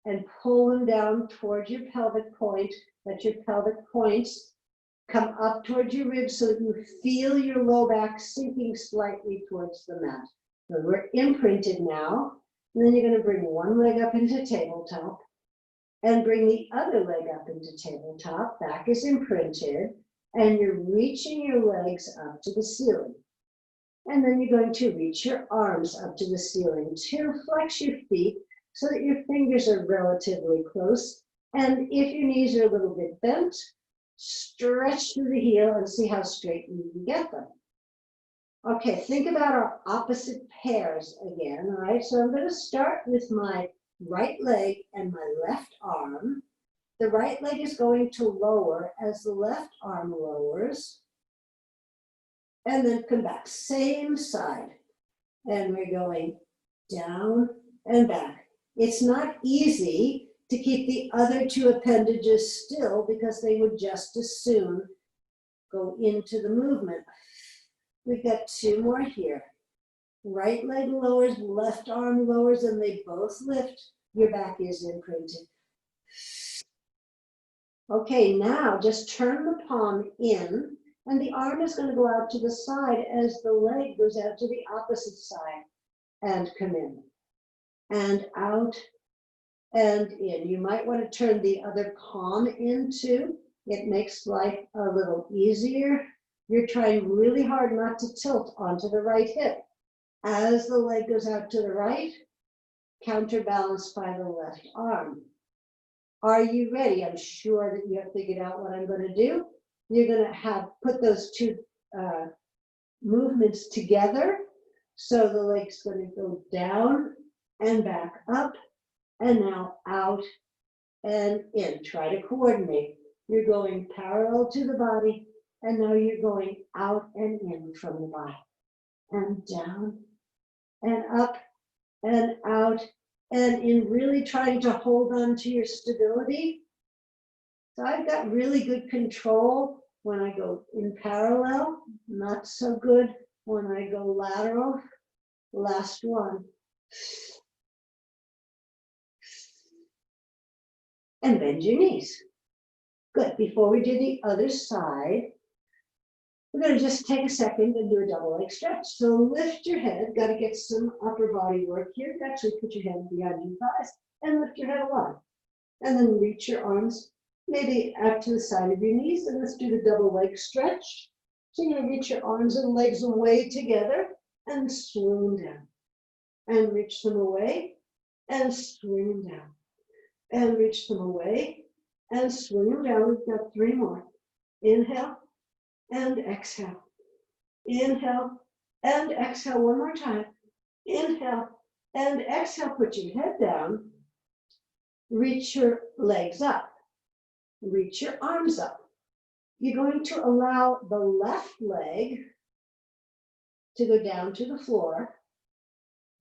and pull them down towards your pelvic point. Let your pelvic points come up towards your ribs so that you feel your low back sinking slightly towards the mat. So we're imprinted now. And then you're going to bring one leg up into tabletop and bring the other leg up into tabletop. Back is imprinted. And you're reaching your legs up to the ceiling. And then you're going to reach your arms up to the ceiling to flex your feet so that your fingers are relatively close. And if your knees are a little bit bent, stretch through the heel and see how straight you can get them. Okay, think about our opposite pairs again, all right? So I'm gonna start with my right leg and my left arm. The right leg is going to lower as the left arm lowers. And then come back, same side. And we're going down and back. It's not easy to keep the other two appendages still because they would just as soon go into the movement. We've got two more here. Right leg lowers, left arm lowers, and they both lift. Your back is imprinted. Okay, now just turn the palm in, and the arm is going to go out to the side as the leg goes out to the opposite side, and come in, and out, and in. You might want to turn the other palm in too. It makes life a little easier. You're trying really hard not to tilt onto the right hip. As the leg goes out to the right, counterbalanced by the left arm. Are you ready? I'm sure that you have figured out what I'm going to do. You're going to put those two movements together. So the leg's going to go down and back up, and now out and in. Try to coordinate. You're going parallel to the body, and now you're going out and in from the body. And down and up and out and in, really trying to hold on to your stability. So I've got really good control when I go in parallel, not so good when I go lateral. Last one. And bend your knees. Good. Before we do the other side, we're going to just take a second and do a double leg stretch. So lift your head. Got to get some upper body work here. Actually, put your hand behind your thighs and lift your head along. And then reach your arms maybe out to the side of your knees. And let's do the double leg stretch. So you're going to reach your arms and legs away together and swing down. And reach them away and swing down. And reach them away and swing them down. We've got three more. Inhale and exhale. Inhale and exhale one more time. Inhale and exhale. Put your head down. Reach your legs up. Reach your arms up. You're going to allow the left leg to go down to the floor.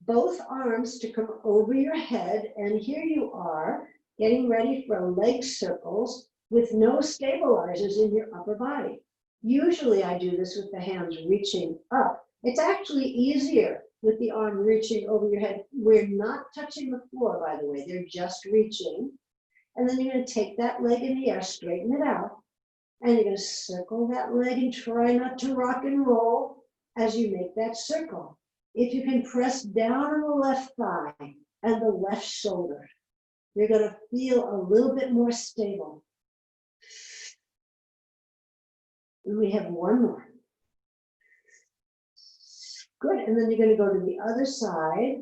Both arms to come over your head. And here you are getting ready for leg circles with no stabilizers in your upper body. Usually I do this with the hands reaching up. It's actually easier with the arm reaching over your head. We're not touching the floor, by the way. They're just reaching. And then you're going to take that leg in the air, straighten it out. And you're going to circle that leg and try not to rock and roll as you make that circle. If you can press down on the left thigh and the left shoulder, you're going to feel a little bit more stable. And we have one more. Good, and then you're going to go to the other side.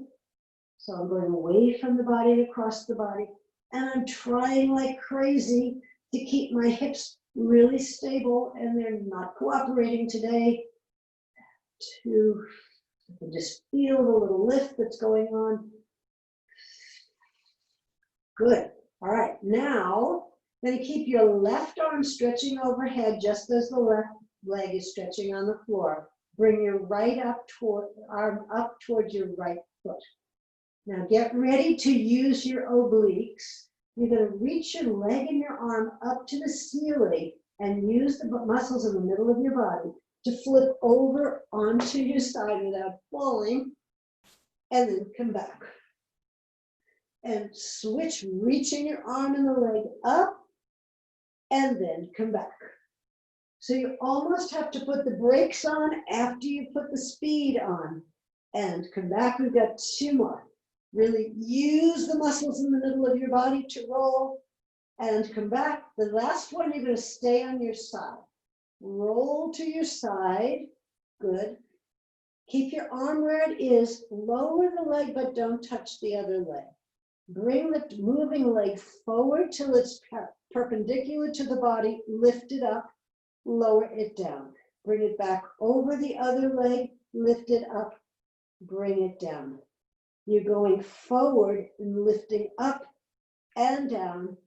So I'm going away from the body and across the body. And I'm trying like crazy to keep my hips really stable, and they're not cooperating today. You can just feel the little lift that's going on. Good. All right, now I'm going to keep your left arm stretching overhead just as the left leg is stretching on the floor. Bring your right arm up towards your right foot. Now get ready to use your obliques. You're going to reach your leg and your arm up to the ceiling and use the muscles in the middle of your body to flip over onto your side without falling, and then come back. And switch, reaching your arm and the leg up, and then come back. So you almost have to put the brakes on after you put the speed on, and come back. We've got two more. Really use the muscles in the middle of your body to roll, and come back. The last one, you're going to stay on your side. Roll to your side. Good. Keep your arm where it is. Lower the leg, but don't touch the other leg. Bring the moving leg forward till it's perpendicular to the body, lift it up, lower it down. Bring it back over the other leg, lift it up, bring it down. You're going forward and lifting up and down,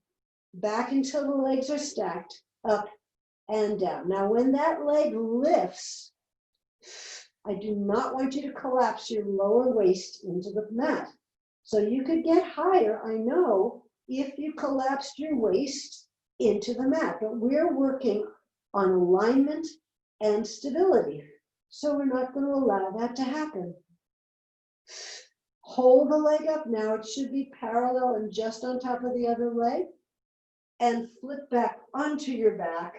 back until the legs are stacked, up and down. Now, when that leg lifts, I do not want you to collapse your lower waist into the mat. So you could get higher, I know, if you collapsed your waist into the mat, but we're working on alignment and stability. So we're not going to allow that to happen. Hold the leg up. Now it should be parallel and just on top of the other leg. And flip back onto your back.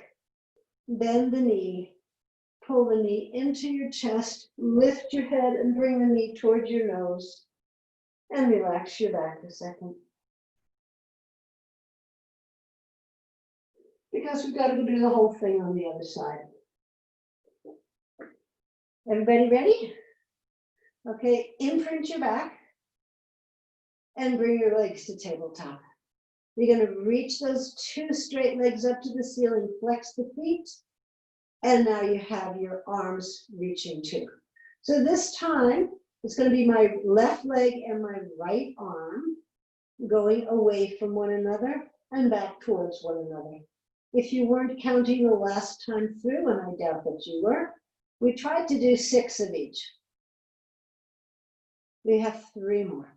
Bend the knee. Pull the knee into your chest. Lift your head and bring the knee towards your nose. And relax your back a second. Because we've got to do the whole thing on the other side. Everybody ready? Okay, imprint your back and bring your legs to tabletop. You're going to reach those two straight legs up to the ceiling, flex the feet, and now you have your arms reaching too. So this time, it's going to be my left leg and my right arm going away from one another and back towards one another. If you weren't counting the last time through, and I doubt that you were, we tried to do 6 of each. We have 3 more.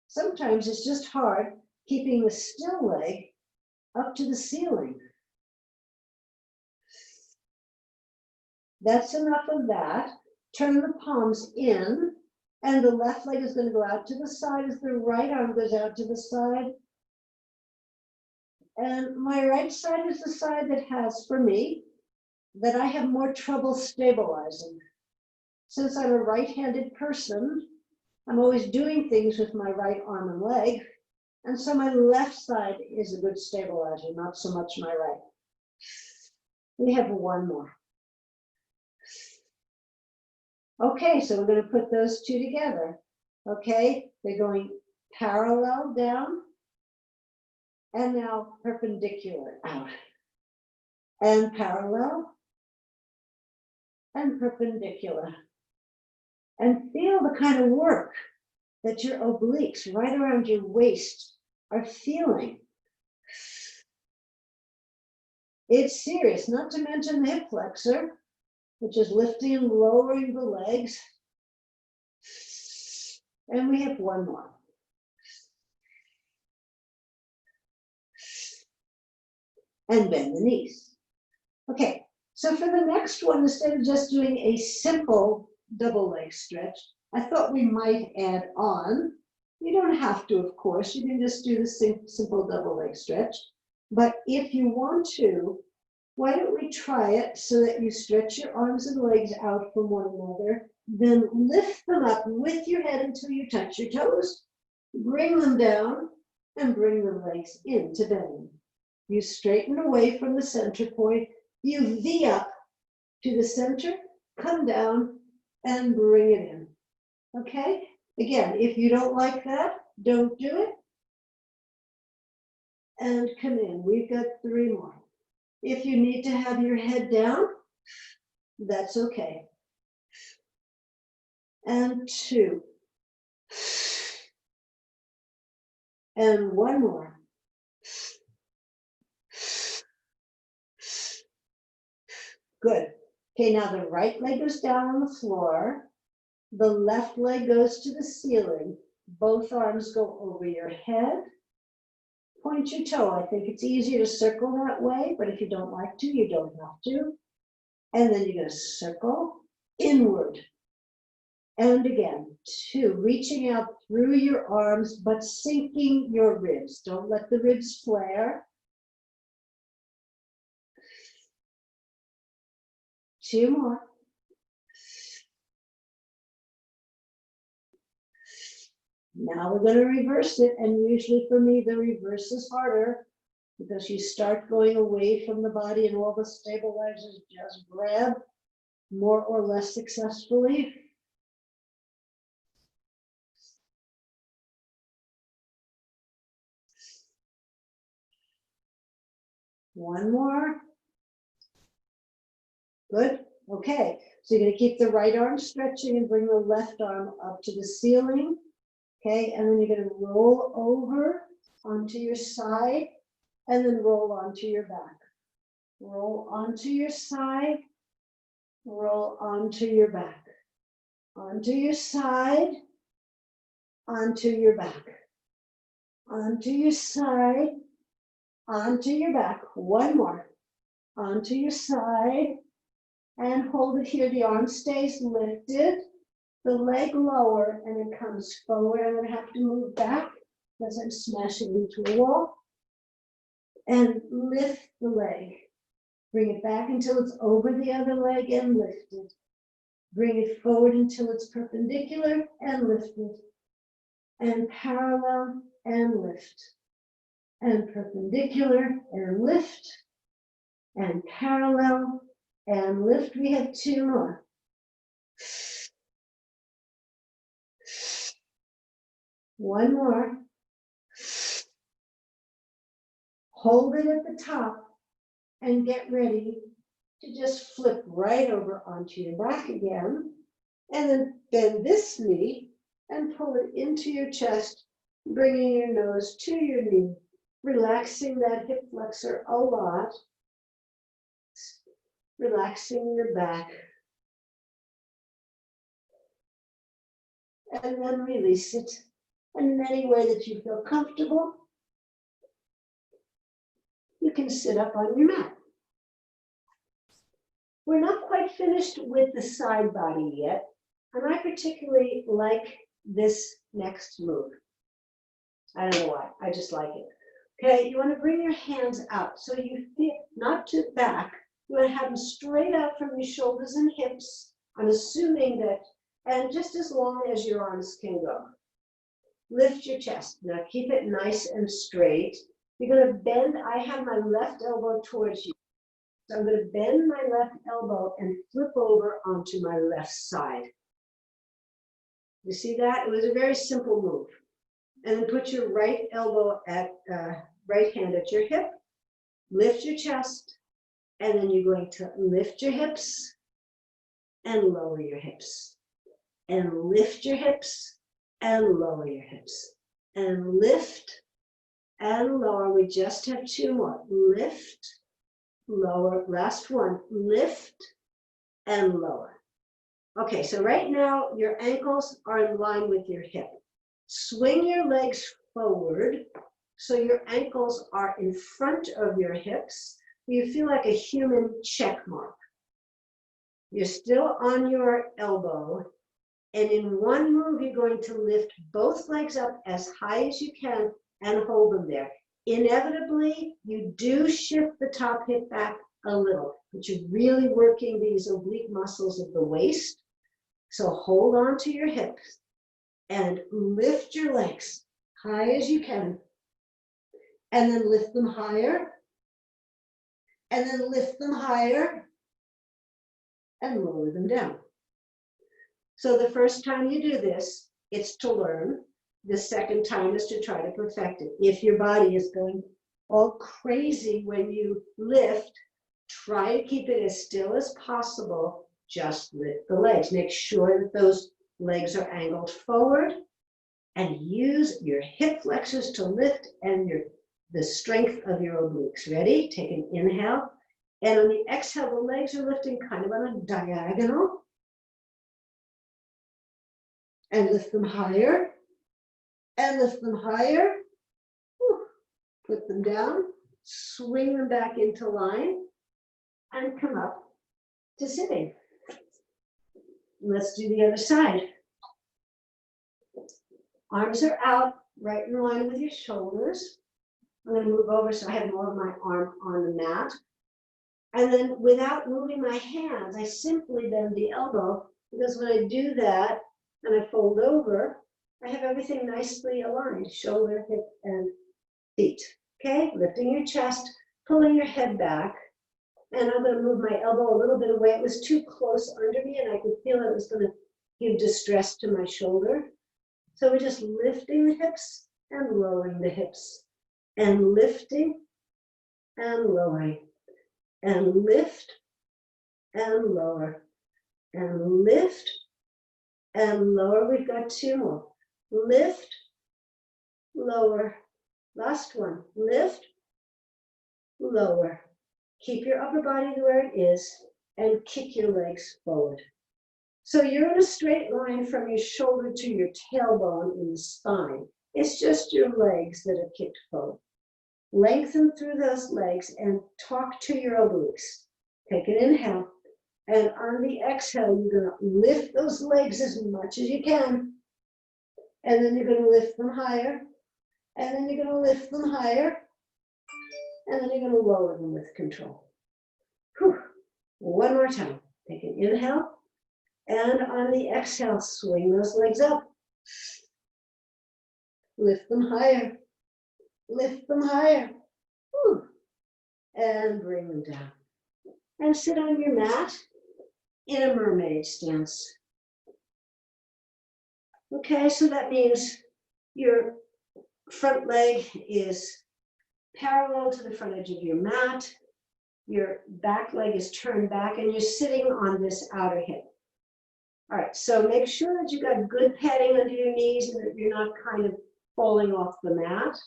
Sometimes it's just hard keeping the still leg up to the ceiling. That's enough of that. Turn the palms in, and the left leg is going to go out to the side as the right arm goes out to the side. And my right side is the side that has, for me, that I have more trouble stabilizing. Since I'm a right-handed person, I'm always doing things with my right arm and leg. And so my left side is a good stabilizer, not so much my right. We have 1 more. Okay, so we're going to put those 2 together. Okay, they're going parallel down and now perpendicular out. And parallel and perpendicular. And feel the kind of work that your obliques right around your waist are feeling. It's serious, not to mention the hip flexor, which is lifting and lowering the legs. And we have 1 more. And bend the knees. Okay, so for the next one, instead of just doing a simple double leg stretch, I thought we might add on. You don't have to, of course, you can just do the simple double leg stretch. But if you want to, why don't we try it so that you stretch your arms and legs out from one another, then lift them up with your head until you touch your toes, bring them down, and bring the legs into bending. You straighten away from the center point, you V up to the center, come down, and bring it in. Okay? Again, if you don't like that, don't do it. And come in. We've got 3 more. If you need to have your head down, that's okay. And 2. And 1 more. Good. Okay, now the right leg goes down on the floor. The left leg goes to the ceiling. Both arms go over your head. Point your toe. I think it's easier to circle that way, but if you don't like to, you don't have to. And then you're going to circle inward. And again, 2, reaching out through your arms, but sinking your ribs. Don't let the ribs flare. 2 more. Now we're going to reverse it, and usually for me the reverse is harder because you start going away from the body and all the stabilizers just grab more or less successfully. One more. Good. Okay. So you're going to keep the right arm stretching and bring the left arm up to the ceiling. Okay. And then you're going to roll over onto your side and then roll onto your back. Roll onto your side. Roll onto your back. Onto your side. Onto your back. Onto your side. Onto your back. One more. Onto your side. And hold it here. The arm stays lifted. The leg lower and it comes forward. I'm going to have to move back because I'm smashing into a wall. And lift the leg. Bring it back until it's over the other leg and lift it. Bring it forward until it's perpendicular and lift it. And parallel and lift. And perpendicular and lift. And parallel and lift. We have two more. One more. Hold it at the top and get ready to just flip right over onto your back again. And then bend this knee and pull it into your chest, bringing your nose to your knee, relaxing that hip flexor a lot, relaxing your back. And then release it in any way that you feel comfortable. You can sit up on your mat. We're not quite finished with the side body yet, and I particularly like this next move. I don't know why, I just like it. Okay, you want to bring your hands out so you feel not to back. You want to have them straight out from your shoulders and hips. I'm assuming that, and just as long as your arms can go. Lift your chest. Now keep it nice and straight. You're going to bend. I have my left elbow towards you. So I'm going to bend my left elbow and flip over onto my left side. You see that? It was a very simple move. And then put your right elbow at, right hand at your hip. Lift your chest. And then you're going to lift your hips and lower your hips. And lift your hips and lower your hips. And lift and lower. We just have two more. Lift, lower. Last one. Lift and lower. Okay, so right now your ankles are in line with your hip. Swing your legs forward so your ankles are in front of your hips. You feel like a human check mark. You're still on your elbow. And in one move, you're going to lift both legs up as high as you can and hold them there. Inevitably, you do shift the top hip back a little, but you're really working these oblique muscles of the waist. So hold on to your hips and lift your legs high as you can. And then lift them higher. And then lift them higher and lower them down. So the first time you do this, it's to learn. The second time is to try to perfect it. If your body is going all crazy when you lift, try to keep it as still as possible. Just lift the legs. Make sure that those legs are angled forward and use your hip flexors to lift and the strength of your obliques. Ready? Take an inhale. And on the exhale, the legs are lifting kind of on a diagonal. And lift them higher. And lift them higher. Put them down. Swing them back into line. And come up to sitting. Let's do the other side. Arms are out, right in line with your shoulders. I'm going to move over so I have more of my arm on the mat. And then without moving my hands, I simply bend the elbow, because when I do that and I fold over, I have everything nicely aligned, shoulder, hip, and feet. Okay, lifting your chest, pulling your head back, and I'm going to move my elbow a little bit away. It was too close under me, and I could feel it was going to give distress to my shoulder. So we're just lifting the hips and lowering the hips, and lifting and lowering, and lift, and lower, and lift, and lower. We've got 2 more. Lift, lower. Last one. Lift, lower. Keep your upper body where it is and kick your legs forward. So you're in a straight line from your shoulder to your tailbone in the spine. It's just your legs that are kicked forward. Lengthen through those legs and talk to your obliques. Take an inhale. And on the exhale, you're going to lift those legs as much as you can. And then you're going to lift them higher. And then you're going to lift them higher. And then you're going to lower them with control. Whew. One more time. Take an inhale. And on the exhale, swing those legs up. Lift them higher. Lift them higher. Whew. And bring them down. And sit on your mat in a mermaid stance. Okay, so that means your front leg is parallel to the front edge of your mat. Your back leg is turned back and you're sitting on this outer hip. All right, so make sure that you got good padding under your knees and that you're not kind of falling off the mat.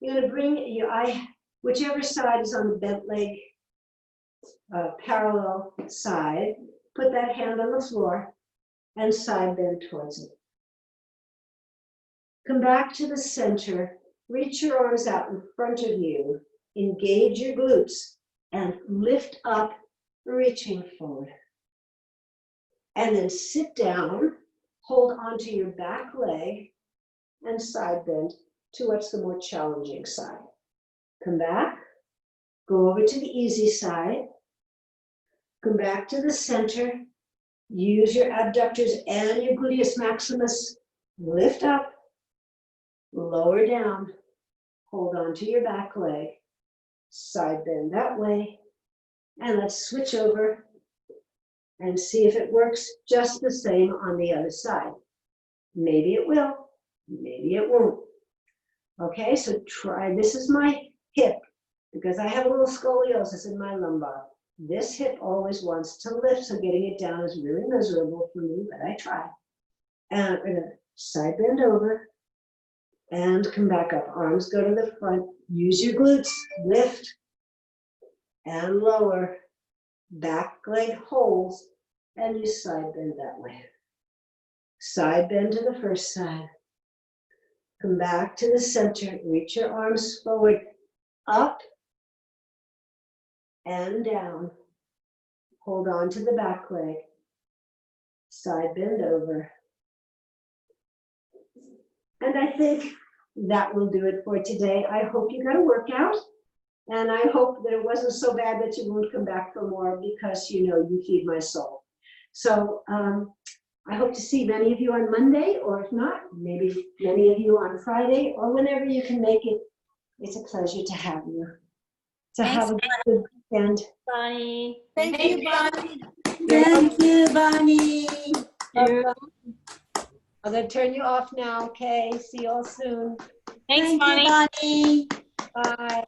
You're going to bring your whichever side is on the bent leg, parallel side, put that hand on the floor and side bend towards it. Come back to the center, reach your arms out in front of you, engage your glutes and lift up, reaching forward. And then sit down, hold onto your back leg and side bend to what's the more challenging side. Come back, go over to the easy side, come back to the center, use your abductors and your gluteus maximus, lift up, lower down, hold on to your back leg, side bend that way, and let's switch over and see if it works just the same on the other side. Maybe it will, maybe it won't. Okay, so try, this is my hip, because I have a little scoliosis in my lumbar. This hip always wants to lift, so getting it down is really miserable for me, but I try. And I'm gonna side bend over and come back up. Arms go to the front, use your glutes, lift and lower. Back leg holds and you side bend that way. Side bend to the first side. Come back to the center, reach your arms forward, up and down. Hold on to the back leg. Side bend over. And I think that will do it for today. I hope you got a workout. And I hope that it wasn't so bad that you won't come back for more because, you know, you feed my soul. So I hope to see many of you on Monday, or if not, maybe many of you on Friday, or whenever you can make it. It's a pleasure to have you. So have a good weekend. Bonnie. Thank you, Bonnie. Thank you, Bonnie. I'm going to turn you off now, okay? See you all soon. Thanks, Thank Bonnie. you, Bonnie. Bye.